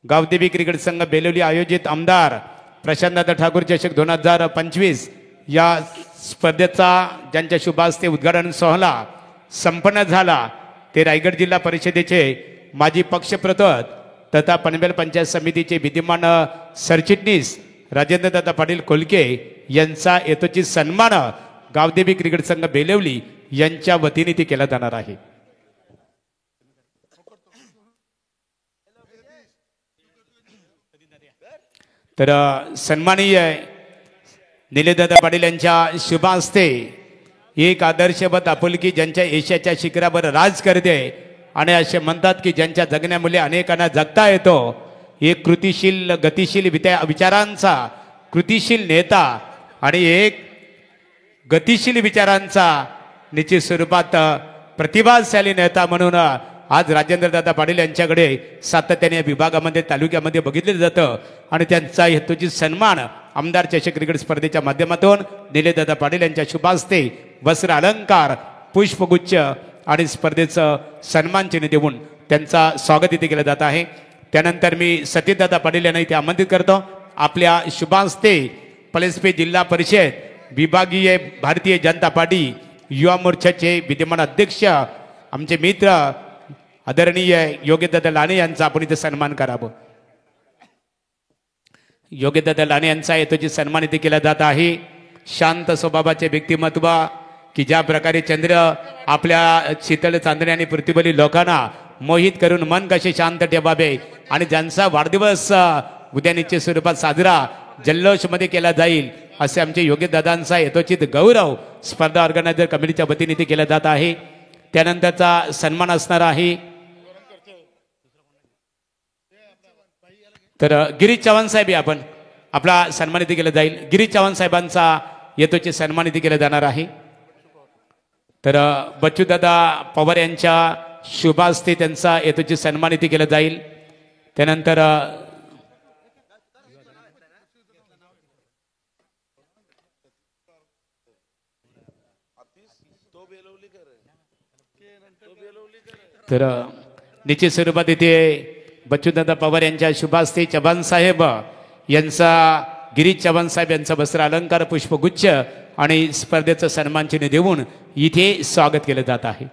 गावदेवी क्रिकेट संघ बेलोली आयोजित आमदार प्रशांतदादा ठाकूर चषक 2025 या स्पर्धेचा ज्यांच्या शुभ हस्ते उद्घाटन सोहळा संपन्न झाला ते रायगड जिल्हा परिषदेचे माजी पक्षप्रतोद तथा पनवेल पंचायत समितीचे विद्यमान सरचिटणीस राजेंद्रदादा पाटील कोलके यांचा यथोचित सन्मान गावदेवी क्रिकेट संघ बेलवली यांच्या वतीने ते केला जाणार आहे. तर सन्माननीय निलेशदादा पाटील यांच्या शुभ हस्ते एक आदर्शवत आपुलकी ज्यांच्या एशियाच्या शिखरावर राज करते आणि असे म्हणतात की ज्यांच्या जगण्यामुळे अनेकांना जगता येतो, एक कृतिशील गतिशील विचारांचा कृतिशील नेता आणि एक गतिशील विचारांचा निश्चित स्वरूपात प्रतिभाशाली नेता म्हणून आज राजेंद्रदादा पाटील यांच्याकडे सातत्याने या विभागामध्ये तालुक्यामध्ये बघितलं जातं आणि त्यांचा हेतूची सन्मान आमदार चषक क्रिकेट स्पर्धेच्या माध्यमातून निलेशदादा पाटील यांच्या शुभास्ते वस्त्र अलंकार पुष्पगुच्छ आणि स्पर्धेचं सन्मान चिन्ह देऊन त्यांचा स्वागत इथे केलं जात आहे. त्यानंतर मी सतीशदादा पाटील यांना इथे आमंत्रित करतो. आपल्या शुभास्ते पलसपे जिल्हा परिषद विभागीय भारतीय जनता पार्टी युवा मोर्चाचे विद्यमान अध्यक्ष आमचे मित्र आदरणीय योगेशदादा लाणे यांचा आपण इथे सन्मान करावं. योगेशदादा लाणे यांचा यथोचित सन्मान इथे केला जात आहे. शांत स्वभावाचे व्यक्तिमत्व की ज्या प्रकारे चंद्र आपल्या शीतल चांदणे आणि पृथ्वीवरील लोकांना मोहित करून मन कसे शांत ठेवावे आणि ज्यांचा वाढदिवस उद्या निश्चित स्वरूपात साजरा जल्लोषमध्ये केला जाईल असे आमचे योगेशदादांचा यथोचित गौरव स्पर्धा ऑर्गनायझर कमिटीच्या वतीने इथे केला जात आहे. त्यानंतरचा सन्मान असणार आहे तर गिरीश चव्हाण साहेब आपण आपला सन्मान इथे केला जाईल. गिरीश चव्हाण साहेबांचा यथोचित सन्मान इथे केला जाणार आहे. तर बच्चूदादा पवार यांच्या शुभास्ते त्यांचा यथोचित सन्मान इथे केला जाईल. त्यानंतर तर निश्चित स्वरूपात इथे बच्चूदादा पवार यांच्या शुभास्ते चव्हाण साहेब यांचा गिरीश चव्हाण साहेब यांचा वस्त्र अलंकार पुष्पगुच्छ आणि स्पर्धेचं सन्मान चिन्ह देऊन इथे स्वागत केलं जात आहे.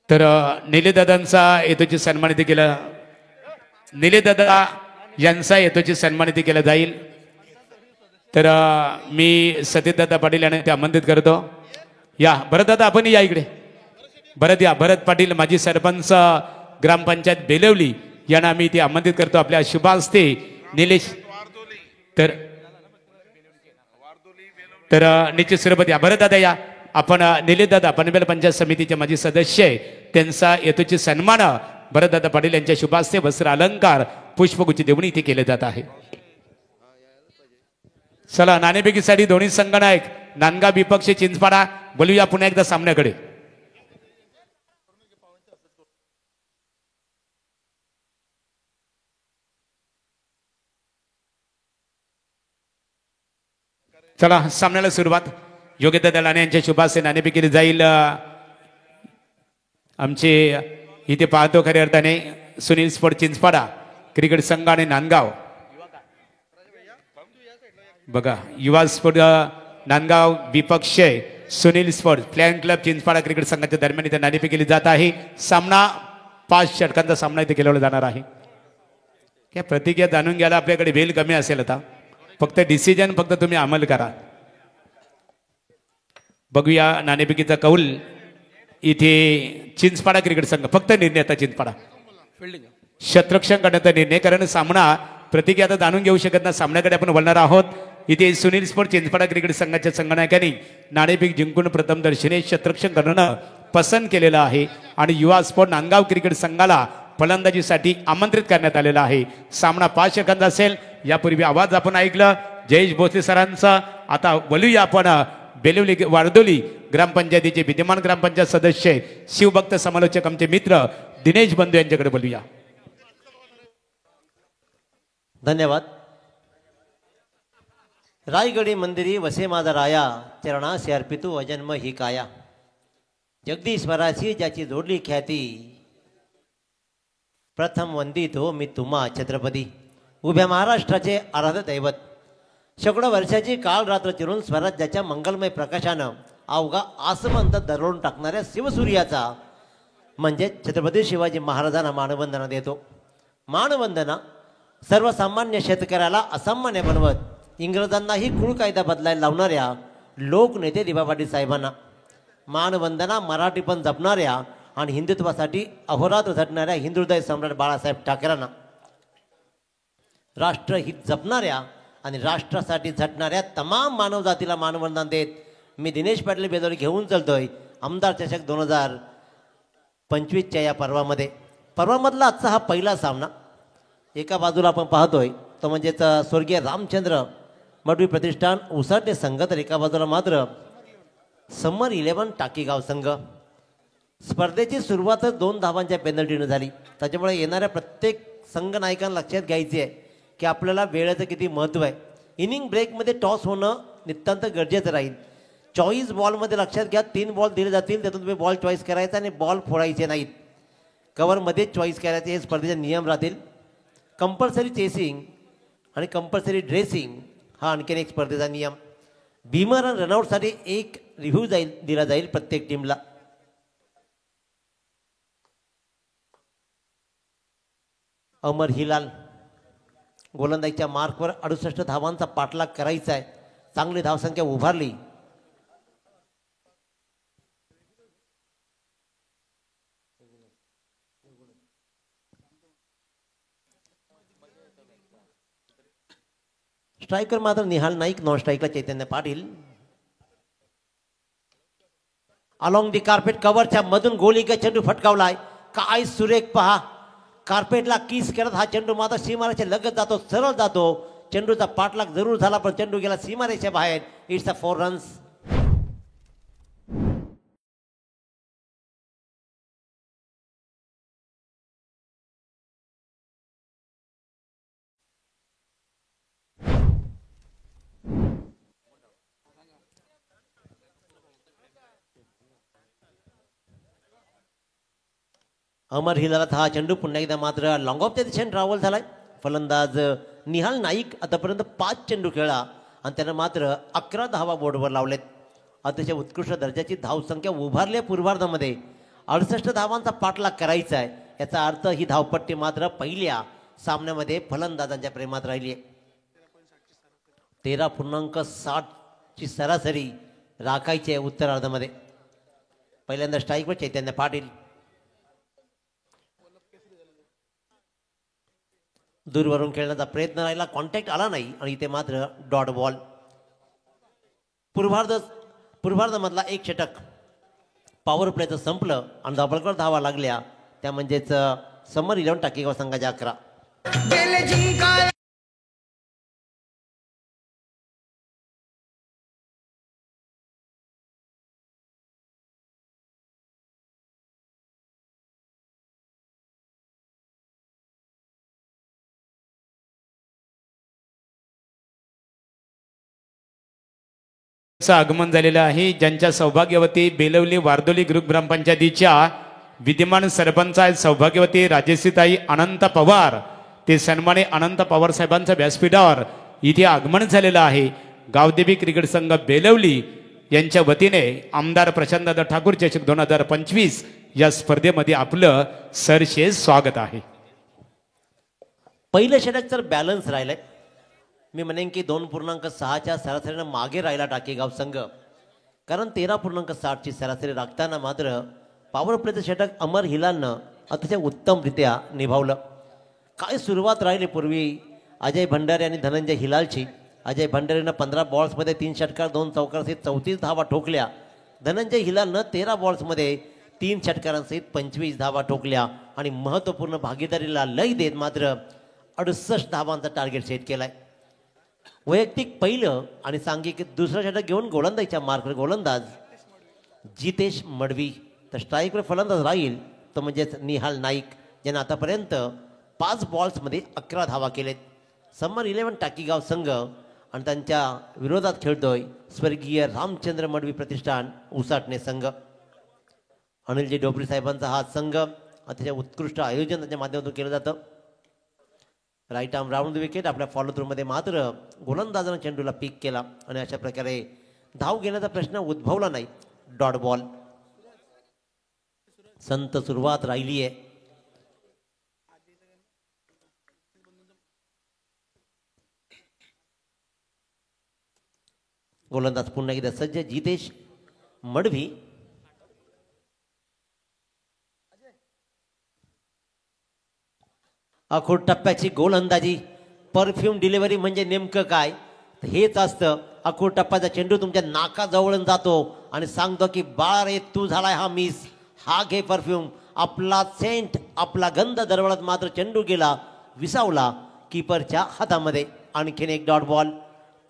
तर निलेशदादांचा यथोचित सन्मान इथे केला निलेशदादा यांचा यथोचित सन्मान इथे केला जाईल. तर मी सतीशदादा पाटील यांना ते आमंत्रित करतो. या भरत दादा आपण या इकडे. भरत या भरत पाटील माजी सरपंच ग्रामपंचायत बेलवली यांना आम्ही इथे आमंत्रित करतो आपल्या शुभास्ते निलेश. तर निश्चित स्वरूपात या भरत दादा या आपण निलेशदादा पनवेल पंचायत समितीचे माजी सदस्य आहे त्यांचा यथोचित सन्मान भरतदादा पाटील यांच्या शुभास्ते वस्त्र अलंकार पुष्पगुच्छ देऊन इथे केले जात आहे. चला नाणेफेकीसाठी दोन्ही संघनायक नांदगाव विपक्ष चिंचपाडा बोलूया पुन्हा एकदा सामन्याकडे. चला सामन्याला सुरुवात. योगेशदादा लाणे यांच्या शुभास्ते नाणेफेक केली जाईल. आमचे इथे पाहतो खऱ्या अर्थाने सुनील स्पोर्ट चिंचपाडा क्रिकेट संघ आणि नांदगाव बघा युवा स्पोर्ट नांदगाव विपक्ष सुनील स्पोर्ट फ्लॅन क्लब चिंचपाडा क्रिकेट संघाच्या दरम्यान इथे नाणेफेक केली जात आहे. सामना 5 षटकांचा सामना इथे केला जाणार आहे. क्या प्रतिक्रिया जाणून घ्यायला आपल्याकडे वेळ कमी असेल आता फक्त डिसिजन फक्त तुम्ही अंमल करा. बघूया नाणेफेकीचा कौल. इथे चिंचपाडा क्रिकेट संघ फक्त निर्णय आता चिंचपाडा शतरक्षण करण्याचा निर्णय कारण सामना प्रतिक्रिया आता जाणून घेऊ शकत नाही. सामन्याकडे आपण वळणार आहोत. इथे सुनील स्पोर्ट चिंचपाडा क्रिकेट संघाच्या संघनायकांनी नाणेफेक जिंकून प्रथम दर्शनी क्षेत्ररक्षण करणं पसंत केलेलं आहे आणि युवा स्पोर्ट नांदगाव क्रिकेट संघाला फलंदाजीसाठी आमंत्रित करण्यात आलेला आहे. सामना 5 षटकांचा असेल. यापूर्वी आवाज आपण ऐकलं जयेश भोसले सरांचा. आता बोलूया आपण बेलवली वारदोली ग्रामपंचायतीचे विद्यमान ग्रामपंचायत सदस्य शिवभक्त समालोचक आमचे मित्र दिनेश बंधू यांच्याकडे बोलूया. धन्यवाद. रायगडी मंदिरी वसे माझा राया चरणास अर्पितो अजन्म ही काया. जगदीश्वराशी ज्याची जोडली ख्याती प्रथम वंदित हो मी तुम्हा छत्रपती. उभ्या महाराष्ट्राचे आराध्य दैवत शेकडो वर्षाची काळ रात्र चिरून स्वराज्याच्या मंगलमय प्रकाशानं अवघा आसमंत दरवून टाकणाऱ्या शिवसूर्याचा म्हणजे छत्रपती शिवाजी महाराजांना मानवंदना देतो. मानवंदना सर्वसामान्य शेतकऱ्याला असामान्य बनवत इंग्रजांनाही कुळ कायदा बदलायला लावणाऱ्या लोकनेते दिबा पाटील साहेबांना, मानवंदना मराठीपण जपणाऱ्या आणि हिंदुत्वासाठी अहोरात्र झटणाऱ्या हिंदुहृदय सम्राट बाळासाहेब ठाकरेंना, राष्ट्रहित जपणाऱ्या आणि राष्ट्रासाठी झटणाऱ्या तमाम मानवजातीला मानवंदना देत मी दिनेश पाटील बेदोरी घेऊन चालतोय आमदार चषक 2025च्या या पर्वामध्ये. पर्वामधला आजचा हा पहिला सामना. एका बाजूला आपण पाहतोय तो म्हणजेच स्वर्गीय रामचंद्र मडवी प्रतिष्ठान उसाटे संघ, तर एका बाजूला मात्र समर 11 टाकीगाव संघ. स्पर्धेची सुरुवातच 2 धावांच्या पेनल्टीनं झाली. त्याच्यामुळे येणाऱ्या प्रत्येक संघ नायकांना लक्षात घ्यायचे आहे की आपल्याला वेळेचं किती महत्त्व आहे. इनिंग ब्रेकमध्ये टॉस होणं नितांत गरजेचं राहील. चॉईस बॉलमध्ये लक्षात घ्या 3 बॉल दिले जातील, त्यातून तुम्ही बॉल चॉईस करायचा आणि बॉल फोडायचे नाहीत. कव्हरमध्ये चॉईस करायचे हे स्पर्धेचे नियम राहतील. कंपल्सरी चेसिंग आणि कंपल्सरी ड्रेसिंग हा आणखीन एक स्पर्धेचा नियम. भीमर आणि रनआउटसाठी एक रिव्ह्यू दिला जाईल प्रत्येक टीमला. अमर हिलाल गोलंदाजीच्या मार्कवर 68 धावांचा पाठलाग करायचा आहे. चांगली धावसंख्या उभारली. स्ट्रायकर मात्र निहाल नाईक, नॉन स्ट्राईकला Chaitanya Patil. Along the carpet कव्हरच्या मधून गोलीचा चेंडू फटकावलाय. काय सुरेख पहा. कार्पेटला किस करत हा चेंडू मात्र सीमारेषे लगत जातो, सरळ जातो. चेंडूचा पाठलाग जरूर झाला पण चेंडू गेला सीमारेषे बाहेर. It's a 4 runs. अमर हिलाला हा चेंडू पुन्हा एकदा मात्र लॉंग ऑफच्या दिशेने ट्रॅव्हल झालाय. फलंदाज निहाल नाईक आतापर्यंत 5 चेंडू खेळला आणि त्यानं मात्र 11 धावा बोर्डवर लावलेत. अतिशय उत्कृष्ट दर्जाची धावसंख्या उभारली आहे पूर्वार्धामध्ये. 68 धावांचा पाठलाग करायचा आहे. याचा अर्थ ही धावपट्टी मात्र पहिल्या सामन्यामध्ये फलंदाजांच्या प्रेमात राहिली आहे. 13.60 ची सरासरी राखायची आहे उत्तरार्धामध्ये. पहिल्यांदा स्ट्राईकवर चैतन्य पाटील. दूरवरून खेळण्याचा प्रयत्न राहिला, कॉन्टॅक्ट आला नाही आणि इथे मात्र डॉट बॉल. पूर्वार्धामधला एक षटक पॉवर प्लेचं संपलं आणि धाबळकर धावा लागल्या. त्या म्हणजेच समर 11 टाकीगाव संघाच्या 11. आगमन झालेलं आहे. ज्यांच्या सौभाग्यवती बेलवली वारदोली ग्रुप ग्रामपंचायतीच्या विद्यमान सरपंच आहेत सौभाग्यवती राजेश्रीताई अनंत पवार. ते सन्माने अनंत पवार साहेबांच्या व्यासपीठावर इथे आगमन झालेलं आहे. गावदेवी क्रिकेट संघ बेलवली यांच्या वतीने आमदार प्रशांतदादा ठाकूर चषक 2025 या स्पर्धेमध्ये आपलं सरसेस स्वागत आहे. पहिलं षटक तर बॅलन्स राहिलंय. मी म्हणेन की 2.6च्या सरासरीनं मागे राहिला टाकेगाव संघ. कारण 13.60 ची सरासरी राखताना मात्र पॉवर प्लेचं षटक अमर हिलालनं अतिशय उत्तमरित्या निभावलं. काय सुरुवात राहिली पूर्वी अजय भंडारे आणि धनंजय हिलालची. अजय भंडारेनं 15 बॉल्समध्ये 3 षटकार 2 चौकारासहित 34 धावा ठोकल्या. धनंजय हिलालनं 13 बॉल्समध्ये 3 षटकारांसहित 25 धावा ठोकल्या आणि महत्त्वपूर्ण भागीदारीला लय देत मात्र 68 धावांचा टार्गेट सेट केलाय. वैयक्तिक पहिलं आणि सांघिक दुसरं षटक घेऊन गोलंदाजीच्या मार्कवर गोलंदाज जितेश मडवी. तर स्ट्राईकवर फलंदाज राहील तो म्हणजेच निहाल नाईक, ज्यानं आतापर्यंत 5 बॉल्समध्ये 11 धावा केलेत. समर 11 टाकीगाव संघ आणि त्यांच्या विरोधात खेळतोय स्वर्गीय रामचंद्र मडवी प्रतिष्ठान उसाटणे संघ. अनिलजी डोबरी साहेबांचा हा संघ अतिशय उत्कृष्ट आयोजन त्यांच्या माध्यमातून केलं जातं. Right arm round wicket. आपल्या फॉलो थ्रू मध्ये मात्र गोलंदाजानं चेंडूला पिक केला आणि अशा प्रकारे धाव घेण्याचा प्रश्न उद्भवला नाही. Dot ball. संत सुरुवात राहिली आहे. गोलंदाज पुन्हा एकदा सज्ज. जितेश मडवी. अखोड टप्प्याची गोलंदाजी. परफ्यूम डिलिव्हरी म्हणजे नेमकं काय, तर हेच असतं. अखोड टप्प्याचा चेंडू तुमच्या नाकाजवळ जातो आणि सांगतो की बाळा रे तू झालाय हा मिस, हा घे परफ्यूम. आपला सेंट, आपला गंध दरवळत मात्र चेंडू गेला विसावला कीपरच्या हातामध्ये. आणखीन एक डॉट बॉल.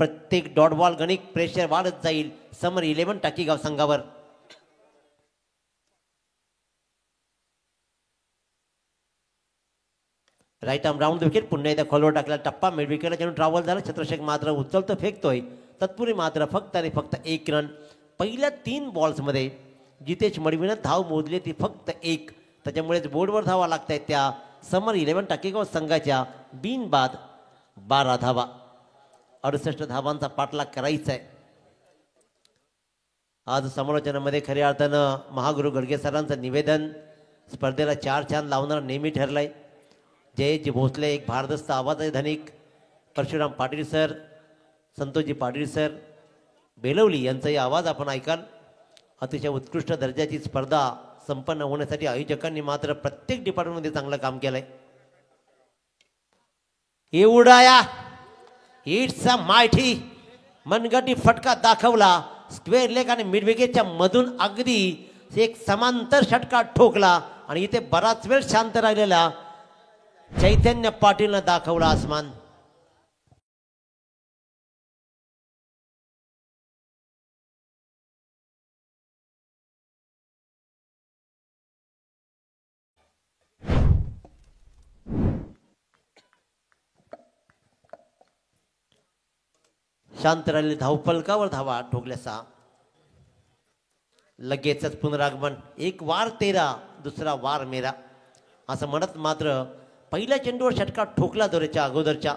प्रत्येक डॉट बॉल गणित प्रेशर वाढत जाईल समर 11 टाकीगाव संघावर. Right arm round wicket. पुन्हा एकदा खोलवर टाकला टप्पा. मिड विकेटला चेंडू ट्रॅव्हल झाला. छत्रशेख मात्र उचलतो फेकतोय. तत्पुरी मात्र फक्त आणि फक्त 1 रन. पहिल्या 3 बॉल्समध्ये जितेश मडवीनं धाव मोजली ती फक्त 1. त्याच्यामुळेच बोर्डवर धावा लागत आहेत त्या समर 11 टाकेगाव संघाच्या. बिनबाद 12 धावा. 68 धावांचा पाठलाग करायचा आहे. आज समालोचनामध्ये खऱ्या अर्थानं महागुरु गडगे सरांचं निवेदन स्पर्धेला 4 चांद लावणार नेहमी ठरलंय. जयजी भोसले एक भारदस्त आवाज आहे धनिक. परशुराम पाटील सर, संतोषजी पाटील सर, बेलवली यांचाही आवाज आपण ऐकाल. अतिशय उत्कृष्ट दर्जाची स्पर्धा संपन्न होण्यासाठी आयोजकांनी मात्र प्रत्येक डिपार्टमेंटमध्ये चांगलं काम केलंय. एवढाया इट्स अ मायठी मनगटी फटका दाखवला. स्क्वेअर लेग आणि मिड विकेटच्या मधून अगदी एक समांतर षटका ठोकला आणि इथे बराच वेळ शांत राहिलेला चैतन्य पाटीलनं दाखवला आसमान. शांत राहिलेले धावपलकावर धावा ठोकल्या 6. लगेचच पुनरागमन. एक वार तेरा, दुसरा वार मेरा असं म्हणत मात्र पहिल्या चेंडूवर षटका ठोकला दोरेच्या अगोदरच्या.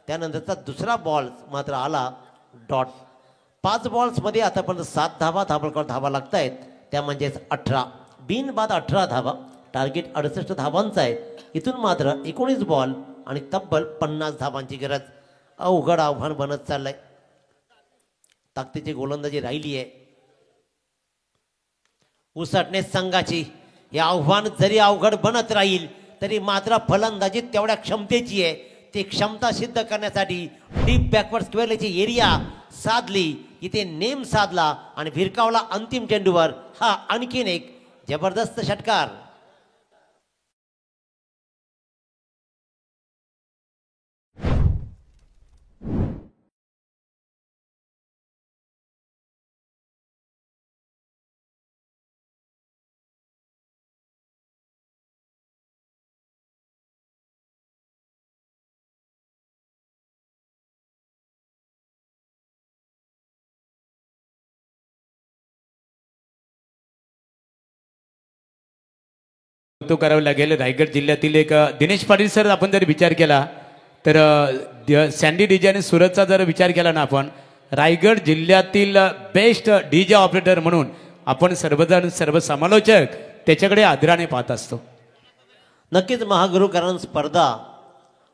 त्यानंतरचा दुसरा बॉल मात्र आला डॉट. 5 बॉल्समध्ये आतापर्यंत 7 धावा धावपलकावर धावा लागत आहेत. त्या म्हणजेच 18. बिनबाद 18 धावा. टार्गेट 68 धावांचा आहे. इथून मात्र 19 बॉल आणि तब्बल 50 धावांची गरज. अवघड आव्हान बनत चाललंय. ताकदीची गोलंदाजी राहिली आहे उसटणे संघाची. हे आव्हान जरी अवघड बनत राहील तरी मात्र फलंदाजी तेवढ्या क्षमतेची आहे. ती क्षमता सिद्ध करण्यासाठी डीप बॅकवर्ड स्क्वेअरची एरिया साधली. इथे नेम साधला आणि भिरकावला अंतिम चेंडूवर. हा आणखीन एक जबरदस्त षटकार. तो करावं लागेल. रायगड जिल्ह्यातील एक दिनेश पाटील सर आपण जर विचार केला तर सँडी डीजे आणि सुरतचा जर विचार केला ना आपण, रायगड जिल्ह्यातील बेस्ट डीजे ऑपरेटर म्हणून आपण सर्वजण सर्व समालोचक त्याच्याकडे आदराने पाहत असतो. नक्कीच महागुरु कारण स्पर्धा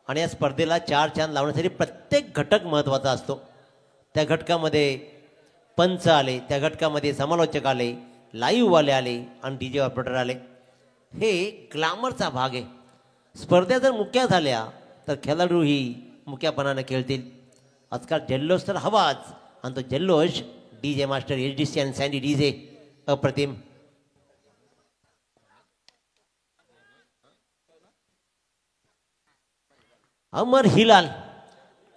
आणि या स्पर्धेला 4 चांद लावण्यासाठी प्रत्येक घटक महत्त्वाचा असतो. त्या घटकामध्ये पंच आले, त्या घटकामध्ये समालोचक आले, लाईव्हवाले आले आणि डीजे ऑपरेटर आले. हे ग्लॅमरचा भाग आहे. स्पर्धा जर मुक्या झाल्या तर खेळाडूही मुक्यापणाने खेळतील. आजकाल जल्लोष तर हवाच आणि तो जल्लोष डीजे मास्टर HDC आणि सँडी डीजे अप्रतिम. अमर हिलाल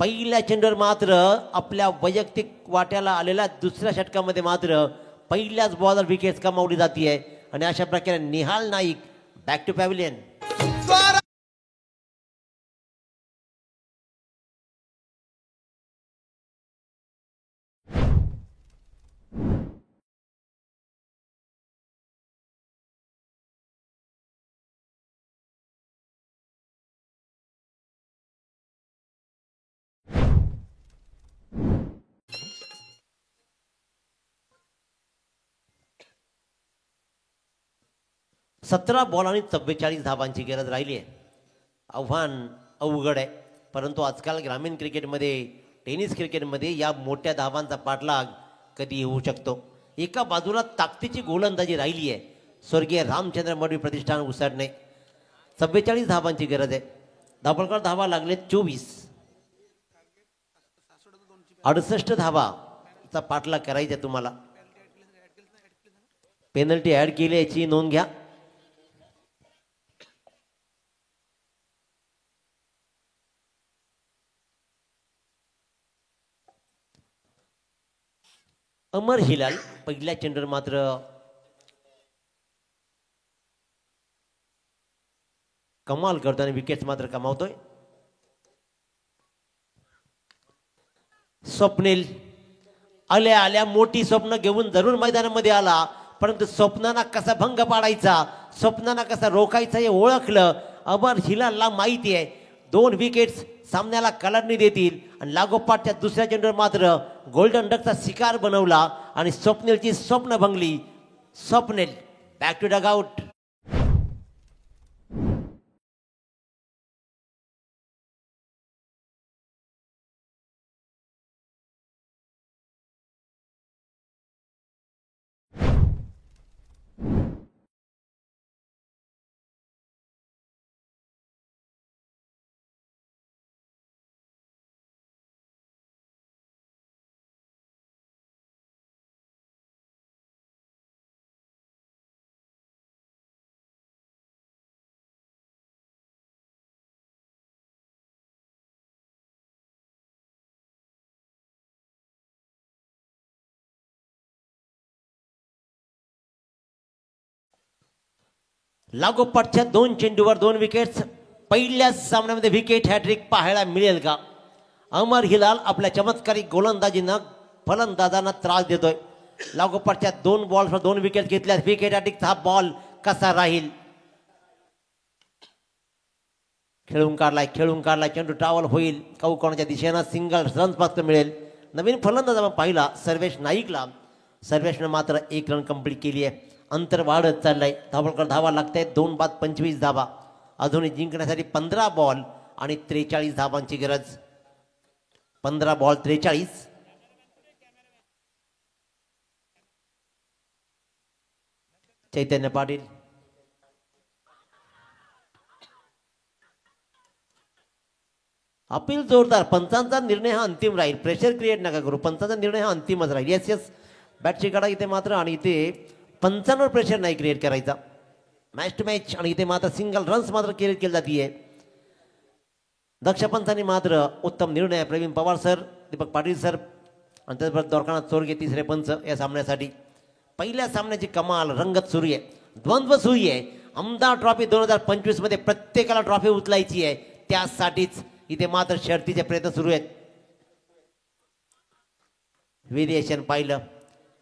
पहिल्या चेंडूवर मात्र आपल्या वैयक्तिक वाट्याला आलेल्या दुसऱ्या षटकामध्ये मात्र पहिल्याच बॉलवर विकेट कमावली जाते आणि अशा प्रकारे Nihal Naik back to pavilion. 17 ball आणि 44 धावांची गरज राहिली आहे. आव्हान अवघड आहे, परंतु आजकाल ग्रामीण क्रिकेटमध्ये, टेनिस क्रिकेटमध्ये या मोठ्या धावांचा पाठलाग कधी होऊ शकतो. एका बाजूला ताकदीची गोलंदाजी राहिली आहे. स्वर्गीय रामचंद्र मडवी प्रतिष्ठान उसळणे. 44 धावांची गरज आहे. धावपळकर धावा लागले 24. 68 धावाचा पाठलाग करायचा तुम्हाला. पेनल्टी ऍड केली याची नोंद घ्या. अमर हिलाल पहिल्या चेंडूवर मात्र कमाल करतो आणि विकेट मात्र कमावतोय. स्वप्नील आल्या आल्या मोठी स्वप्न घेऊन जरूर मैदानामध्ये आला, परंतु स्वप्नांना कसा भंग पाडायचा, स्वप्नांना कसा रोखायचा हे ओळखलं. अमर हिलालला माहिती आहे 2 विकेट्स सामन्याला कलाडणी देतील आणि लागोपाठच्या दुसऱ्या चेंडूवर मात्र गोल्डन डकचा शिकार बनवला आणि स्वप्नीलची स्वप्न भंगली. Swapnil back to dugout. लागोपाठच्या 2 चेंडूवर 2 विकेट्स. पहिल्याच सामन्यामध्ये विकेट हॅट्रिक पाहायला मिळेल का? अमर हिलाल आपल्या चमत्कारिक गोलंदाजीनं फलंदाजांना त्रास देतोय. लागोपाठच्या 2 बॉलवर 2 विकेट घेतल्यास विकेट हॅट्रिकचा हा बॉल कसा राहील? खेळून काढलाय चेंडू ट्रॅव्हल होईल. कोणाच्या दिशेनं सिंगल रन मात्र मिळेल. नवीन फलंदाज आपण पाहिला सर्वेश नाईकला. सर्वेशनं मात्र 1 रन कंप्लीट केली आहे. अंतर वाढत चाललंय. धावपळकर धावा लागतायत. 2 बाद 25 धावा. अजूनही जिंकण्यासाठी 15 बॉल आणि 43 धावांची गरज. 15 बॉल 43. चैतन्य पाटील अपील जोरदार. पंचांचा निर्णय हा अंतिम राहील. प्रेशर क्रिएट नका करू. पंचांचा निर्णय हा अंतिमच राहील. येस बॅटची काढा इथे मात्र. आणि इथे पंचांवर प्रेशर नाही क्रिएट करायचा. Match to match. आणि इथे मात्र सिंगल रन्स मात्र क्रिएट केली जाते. दक्ष पंचांनी मात्र उत्तम निर्णय. प्रवीण पवार सर, दीपक पाटील सर आणि त्याचबरोबर द्वारकानाथ चोरगे तिसरे पंच या सामन्यासाठी. पहिल्या सामन्याची कमाल रंगत सुरू आहे. द्वंद्व सुरू आहे. आमदार ट्रॉफी 2025 मध्ये प्रत्येकाला ट्रॉफी उचलायची आहे. त्यासाठीच इथे मात्र शर्तीचे प्रयत्न सुरू आहेत. व्हेरिएशन पाहिलं.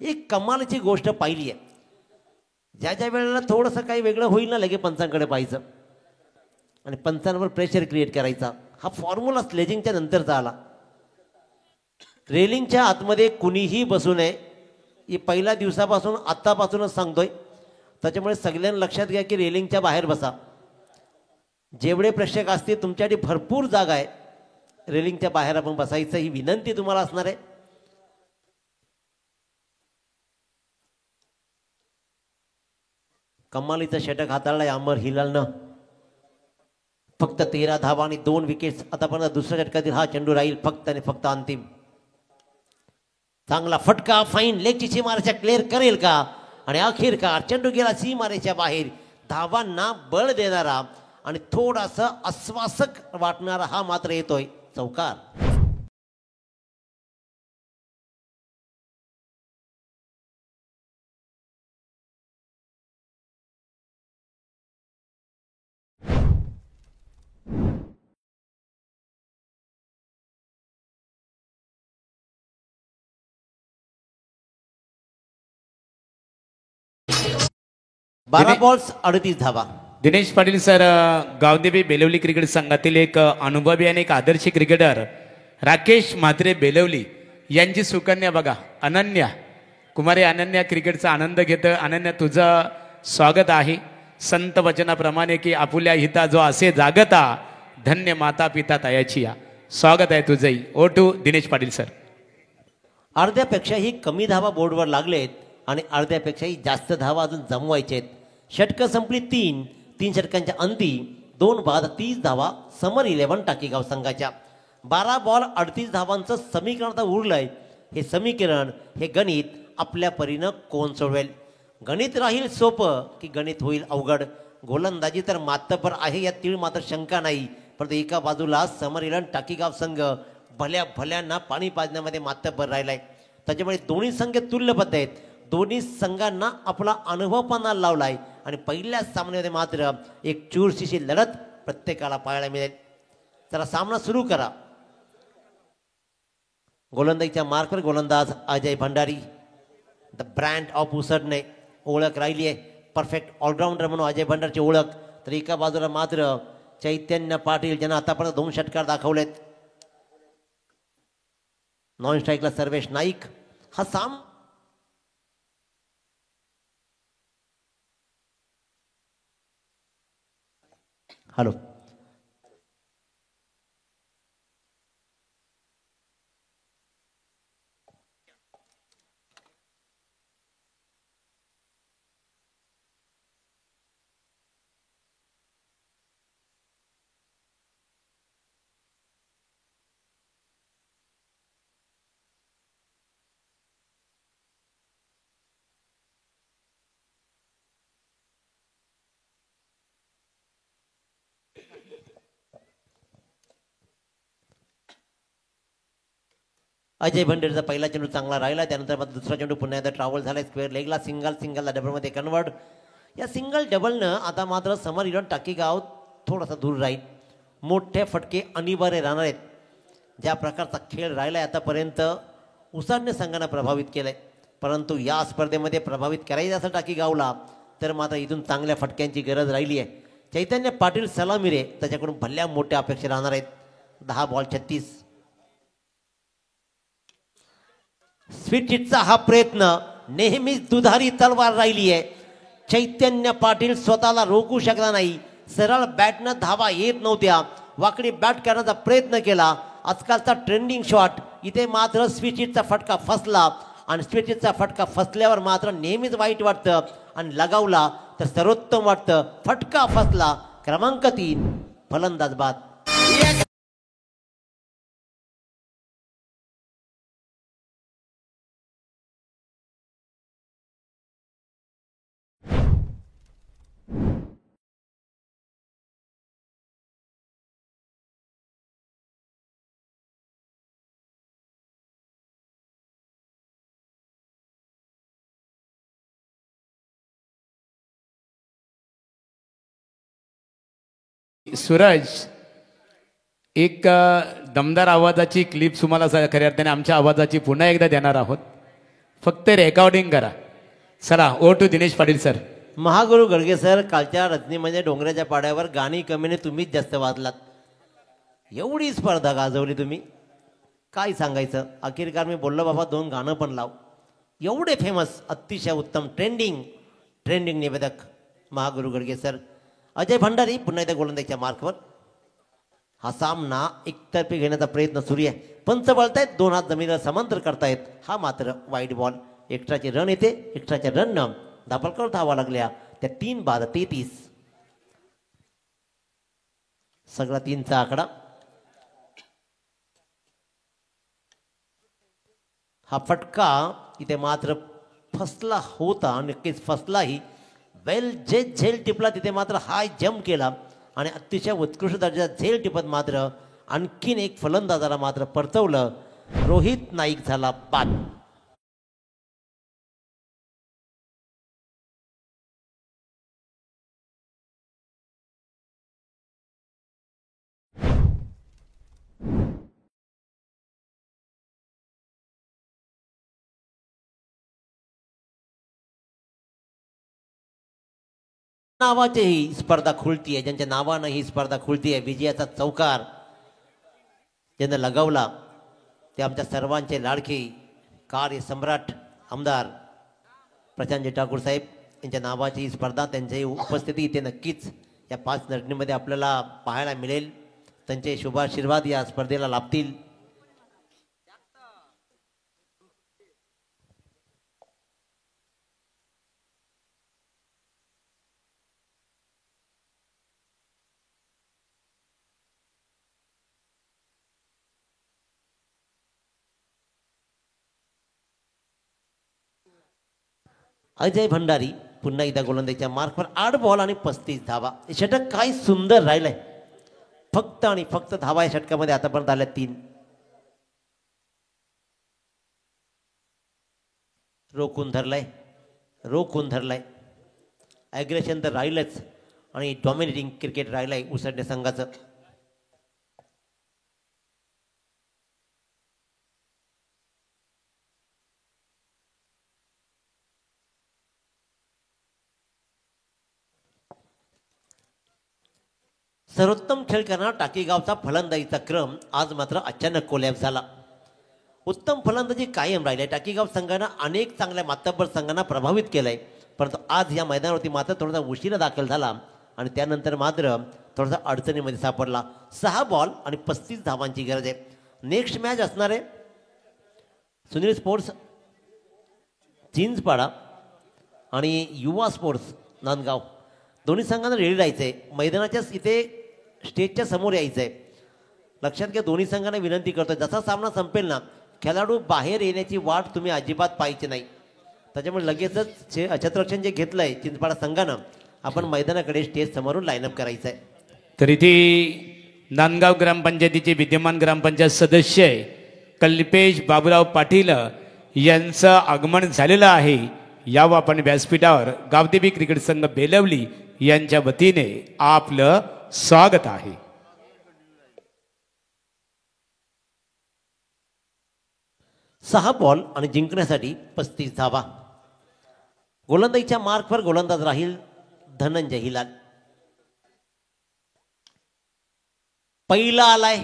एक कमालीची गोष्ट पाहिली आहे. ज्या वेळेला थोडंसं काही वेगळं होईल ना, लगे पंचांकडे पाहायचं आणि पंचांवर प्रेशर क्रिएट करायचा. हा फॉर्म्युला स्लेजिंगच्या नंतरचा आला. रेलिंगच्या आतमध्ये कुणीही बसू नये ही पहिल्या दिवसापासून आत्तापासूनच सांगतोय. त्याच्यामुळे सगळ्यांना लक्षात घ्या की रेलिंगच्या बाहेर बसा. जेवढे प्रेक्षक असतील तुमच्यासाठी भरपूर जागा आहे. रेलिंगच्या बाहेर आपण बसायचं ही विनंती तुम्हाला असणार आहे. कमालीचं षटक हाताळलंय अमर हिलालनं. फक्त 13 धावा आणि 2 विकेट्स. आतापर्यंत दुसऱ्या षटकातील हा चेंडू राहील फक्त आणि फक्त अंतिम. चांगला फटका. फाईन लेगची सीमारेषा क्लिअर करेल का? आणि अखेरकार चेंडू गेला सीमारेषा बाहेर. धावांना बळ देणारा आणि थोडासा आश्वासक वाटणारा हा मात्र येतोय चौकार. बारा बॉल्स 38 धावा. दिनेश पाटील सर, गावदेवी बेलवली क्रिकेट संघातील एक अनुभवी आणि एक आदर्श क्रिकेटर राकेश म्हात्रे बेलवली यांची सुकन्या बघा, अनन्या कुमारी. अनन्या क्रिकेटचा आनंद घेतं. अनन्या, तुझं स्वागत आहे. संत वचनाप्रमाणे की आपुल्या हिता जो असे जागता धन्य माता पिता तयाची या. स्वागत आहे तुझंही. Over to Dinesh Patil sir. अर्ध्यापेक्षाही कमी धावा बोर्डवर लागलेत आणि अर्ध्यापेक्षाही जास्त धावा अजून जमवायचे आहेत. षटकं संपली 3 षटकांच्या अंती 2 बाद 30 धावा समर 11 टाकीगाव संघाच्या. 12 बॉल 38 धावांचं समीकरण आता उरलंय. हे समीकरण हे गणित आपल्या परीनं कोण सोडवेल. गणित राहील सोपं की गणित होईल अवघड. गोलंदाजी तर मातबर आहे यात तीळ मात्र शंका नाही. परंतु एका बाजूला समर 11 टाकीगाव संघ भल्या भल्यांना पाणी पाजण्यामध्ये मातबर राहिलाय. त्याच्यामुळे दोन्ही संघ तुल्यबद्ध आहेत. दोन्ही संघांना आपला अनुभव पणाला लावलाय आणि पहिल्या सामन्यामध्ये मात्र एक चुरशीची लढत प्रत्येकाला पाहायला मिळेल. चला सामना सुरू करा. गोलंदाजीच्या मार्कवर गोलंदाज Ajay Bhandari. The brand of उसडणे ओळख राहिली आहे. परफेक्ट ऑलराऊंडर म्हणून अजय भंडारची ओळख. तर एका बाजूला मात्र चैतन्य पाटील ज्यांना आतापर्यंत 2 षटकार दाखवलेत. नॉन स्ट्राईकला सर्वेश नाईक. हा हॅलो अजय भंडारीचा पहिला चेंडू चांगला राहिला. त्यानंतर मग दुसरा चेंडू पुन्हा एकदा ट्रॅव्हल झाला. स्क्वेअर लेगला सिंगलला डबलमध्ये कन्वर्ट. या सिंगल डबलनं आता मात्र समर 11 टाकीगाव थोडासा दूर राहील. मोठे फटके अनिवार्य राहणार आहेत. ज्या प्रकारचा खेळ राहिला आहे आतापर्यंत उसाडणे संघानं प्रभावित केलंय. परंतु या स्पर्धेमध्ये प्रभावित करायचं असं टाकीगावला तर मात्र इथून चांगल्या फटक्यांची गरज राहिली आहे. चैतन्य पाटील सलामीरे त्याच्याकडून भल्या मोठ्या अपेक्षा राहणार आहेत. 10 बॉल 36. स्वीटचा हा प्रयत्न नेहमीच दुधारी तलवार राहिली आहे. चैतन्य पाटील स्वतःला रोखू शकला नाही. सरळ बॅटनं धावा येत नव्हत्या. वाकडी बॅट करण्याचा प्रयत्न केला. आजकालचा ट्रेंडिंग शॉट इथे मात्र स्वीटचा फटका फसला आणि स्वीटचा फटका फसल्यावर मात्र नेहमीच वाईट वाटतं आणि लगावला तर सर्वोत्तम वाटतं. फटका फसला. क्रमांक 3 फलंदाज बाद. सूरज एक दमदार आवाजाची क्लिप तुम्हाला खऱ्या अर्थाने आमच्या आवाजाची पुन्हा एकदा देणार आहोत. फक्त रेकॉर्डिंग करा. चला over to Dinesh Patil sir. Mahaguru Gadge sir, कालच्या रचनेमध्ये डोंगराच्या पाड्यावर गाणी कमीने तुम्हीच जास्त वाजलात. एवढी स्पर्धा गाजवली तुम्ही, काय सांगायचं. अखेरकार मी बोललो बाबा 2 गाणं पण लाव. एवढे फेमस, अतिशय उत्तम, ट्रेंडिंग निवेदक महागुरु गडगे सर. अजय भंडारी पुन्हा एकदा गोलंदाजीच्या मार्कवर. हा सामना एकतर्फी घेण्याचा प्रयत्न सुरू आहे. पंच बळतायत, 2 हात जमिनीला समांतर करतायत. हा मात्र वाईट बॉल. एक्स्ट्राचे रन येते. एक्स्ट्राच्या रननं धापलकर धावा लागल्या. त्या 3 बाद 33. सगळा 3चा आकडा. हा फटका इथे मात्र फसला होता. नक्कीच फसलाही. वेल जे झेल टिपला तिथे मात्र हाय जम्प केला आणि अतिशय उत्कृष्ट दर्जाचा झेल टिपत मात्र आणखीन एक फलंदाजाला मात्र परतवलं. रोहित नाईक झाला बाद. नावाची ही स्पर्धा खुलती आहे. ज्यांच्या नावानं ही स्पर्धा खुलती आहे. विजयाचा चौकार ज्यांना लगावला ते आमच्या सर्वांचे लाडके कार्य सम्राट आमदार प्रशांतजी ठाकूर साहेब. यांच्या नावाची ही स्पर्धा, त्यांची उपस्थिती इथे नक्कीच या 5 नटनीमध्ये आपल्याला पाहायला मिळेल. त्यांचे शुभाशीर्वाद या स्पर्धेला लाभतील. अजय भंडारी पुन्हा एकदा गोलंदाजीच्या मार्कवर 8 बॉल आणि 35 धावा. हे षटक काय सुंदर राहिलंय. फक्त आणि फक्त धावा या षटकामध्ये आतापर्यंत आल्या 3. रोखून धरलाय. ॲग्रेशन तर राहिलंच आणि डॉमिनेटिंग क्रिकेट राहिलंय उसळणे संघाचं. सर्वोत्तम खेळ करणारा टाकीगावचा फलंदाजीचा क्रम आज मात्र अचानक कोलॅप्स झाला. उत्तम फलंदाजी कायम राहिली. टाकीगाव संघानं अनेक चांगल्या मातब्बर संघांना प्रभावित केलंय, परंतु आज या मैदानावरती मात्र थोडासा उशिरा दाखल झाला आणि त्यानंतर मात्र थोडासा अडचणीमध्ये सापडला. 6 बॉल आणि 35 धावांची गरज आहे. नेक्स्ट मॅच असणार आहे सुनील स्पोर्ट्स चिंचपाडा आणि युवा स्पोर्ट्स नांदगाव. दोन्ही संघांना रेडी राहायचंय. मैदानाच्या इथे स्टेजच्या समोर यायचंय. लक्षात घ्या, दोन्ही संघांना विनंती करतोय, जसा सामना संपेल ना, खेळाडू बाहेर येण्याची वाट तुम्ही अजिबात पाहायची नाही. त्याच्यामुळे लगेचच छत्ररक्षण जे घेतलंय चिंचपाडा संघानं, आपण मैदानाकडे स्टेज समोरून लाईनअप करायचंय. तर इथे नांदगाव ग्रामपंचायतीचे विद्यमान ग्रामपंचायत सदस्य कल्पेश बाबूराव पाटील यांचं आगमन झालेलं आहे. यावं आपण व्यासपीठावर गावदेवी क्रिकेट संघ बेलवली यांच्या वतीने आपलं स्वागत आहे. 6 बॉल आणि जिंकण्यासाठी 35 धावा. गोलंदाजीच्या मार्कवर गोलंदाज राहील धनंजय हिलाल. पहिला आलाय.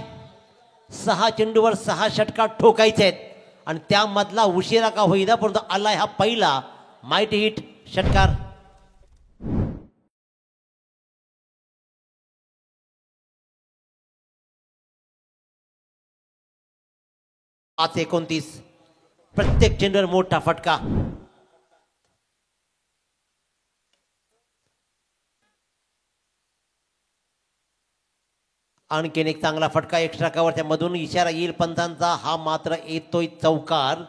6 चेंडूवर 6 षटकार ठोकायचे आहेत आणि त्यामधला उशिरा का होईना परंतु आलाय हा पहिला माइटी हिट षटकार. आज 29 प्रत्येक चेंडूवर मोठा फटका. आणखीन एक चांगला फटका एक्स्ट्रा कव्हरच्या मधून इशारा येईल पंचांचा. हा मात्र येतोय चौकार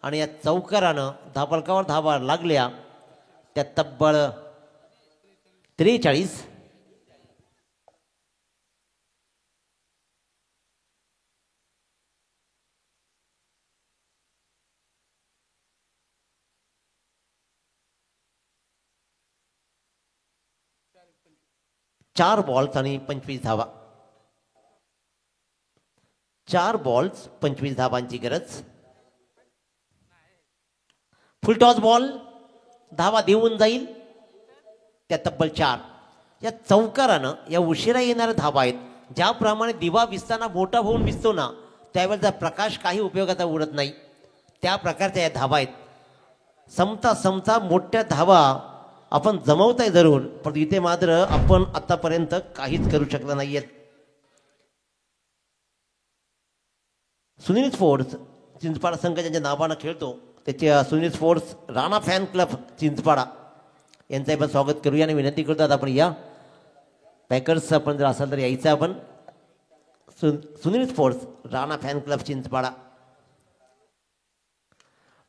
आणि या चौकारानं धाबळकावर धावा लागल्या त्या तब्बल 43. चार बॉल्स आणि 25 धावा. 4 बॉल्स 25 धावांची गरज. फुलटॉस बॉल धावा देऊन जाईल त्या तब्बल 4. या चौकारानं या उशिरा येणाऱ्या धावा आहेत. ज्याप्रमाणे दिवा विसताना मोठा होऊन विसतो ना, त्यावेळेचा प्रकाश काही उपयोगाचा उडत नाही, त्या प्रकारच्या या धावा आहेत. समता मोठ्या धावा आपण जमवताय जरूर, पण इथे मात्र आपण आतापर्यंत काहीच करू शकलं नाहीयेत. सुनील स्पोर्ट्स चिंचपाडा संघ ज्यांच्या नावानं खेळतो त्याचे Sunil sports Rana fan club Chinchpada यांचं आपण स्वागत करूया आणि विनंती करतो आपण या पॅकर्स आपण जर असाल तर यायचं. आपण Sunil sports Rana fan club Chinchpada.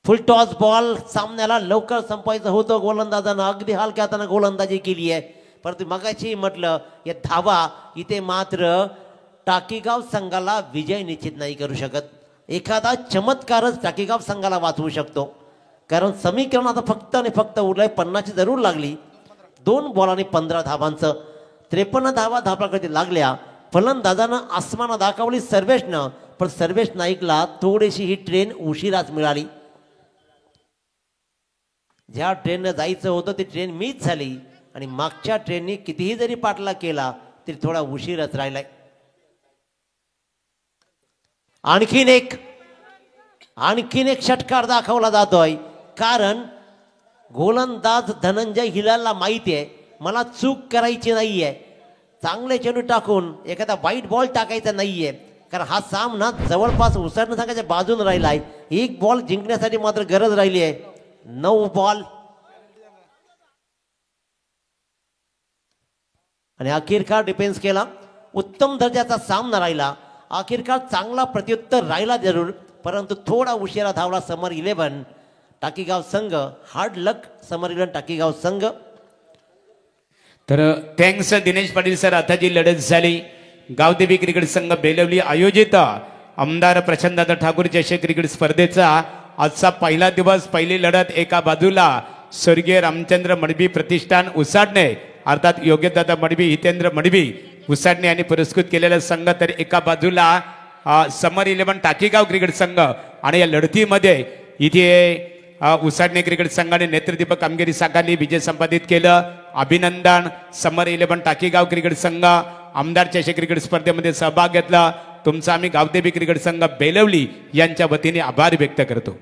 फुल टॉस बॉल सामन्याला लवकर संपवायचं होतं. गोलंदाजानं अगदी हलक्या हातानं गोलंदाजी केली आहे, परंतु मगाशी म्हटलं या धावा इथे मात्र टाकीगाव संघाला विजय निश्चित नाही करू शकत. एखादा चमत्कारच टाकीगाव संघाला वाचवू शकतो, कारण समीकरण आता फक्त आणि फक्त उरलंय 50ची जरूर लागली. 2 बॉल आणि 15 धावांचं 53 धावा धापाकडे लागल्या. फलंदाजानं आसमाना दाखवली सर्वेशनं, पण सर्वेश नाईकला थोडीशी ही ट्रेन उशिराच मिळाली. ज्या ट्रेननं जायचं होतं ती ट्रेन मिस झाली आणि मागच्या ट्रेनने कितीही जरी पाठला केला तरी थोडा उशीरच राहिलाय. आणखीन एक षटकार दाखवला जातोय, कारण गोलंदाज धनंजय हिलालला माहिती आहे मला चूक करायची नाहीये, चांगले चेंडू टाकून एखादा वाईट बॉल टाकायचा नाहीये, कारण हा सामना जवळपास उसळणं सांगायच्या बाजून राहिला आहे. एक बॉल जिंकण्यासाठी मात्र गरज राहिली आहे. 9 बॉल आणि अखेरकार डिफेन्स केला. उत्तम दर्जाचा सामना राहिला. अखेरकार चांगला प्रत्युत्तर राहिला जरूर, परंतु थोडा उशिरा धावला समर 11 टाकीगाव संघ. हार्ड लक समर 11 टाकीगाव संघ. तर थँक्स दिनेश पाटील सर. आता जी लढत झाली गावदेवी क्रिकेट संघ बेलवली आयोजित आमदार प्रशांतदादा ठाकूर चषक क्रिकेट स्पर्धेचा आजचा पहिला दिवस. पहिली लढत एका बाजूला स्वर्गीय रामचंद्र मडबी प्रतिष्ठान उसाडणे अर्थात योग्यदादा मडबी हितेंद्र मडबी उसाडणे यांनी पुरस्कृत केलेला संघ, तर एका बाजूला समर 11 टाकीगाव क्रिकेट संघ. आणि या लढतीमध्ये इथे उसाडणे क्रिकेट संघाने नेतृत्व कामगिरी साकारली, विजय संपादित केलं. अभिनंदन समर 11 टाकीगाव क्रिकेट संघ आमदार चषक क्रिकेट स्पर्धेमध्ये सहभाग घेतला. तुमचा आम्ही गावदेवी क्रिकेट संघ बेलवली यांच्या वतीने आभार व्यक्त करतो.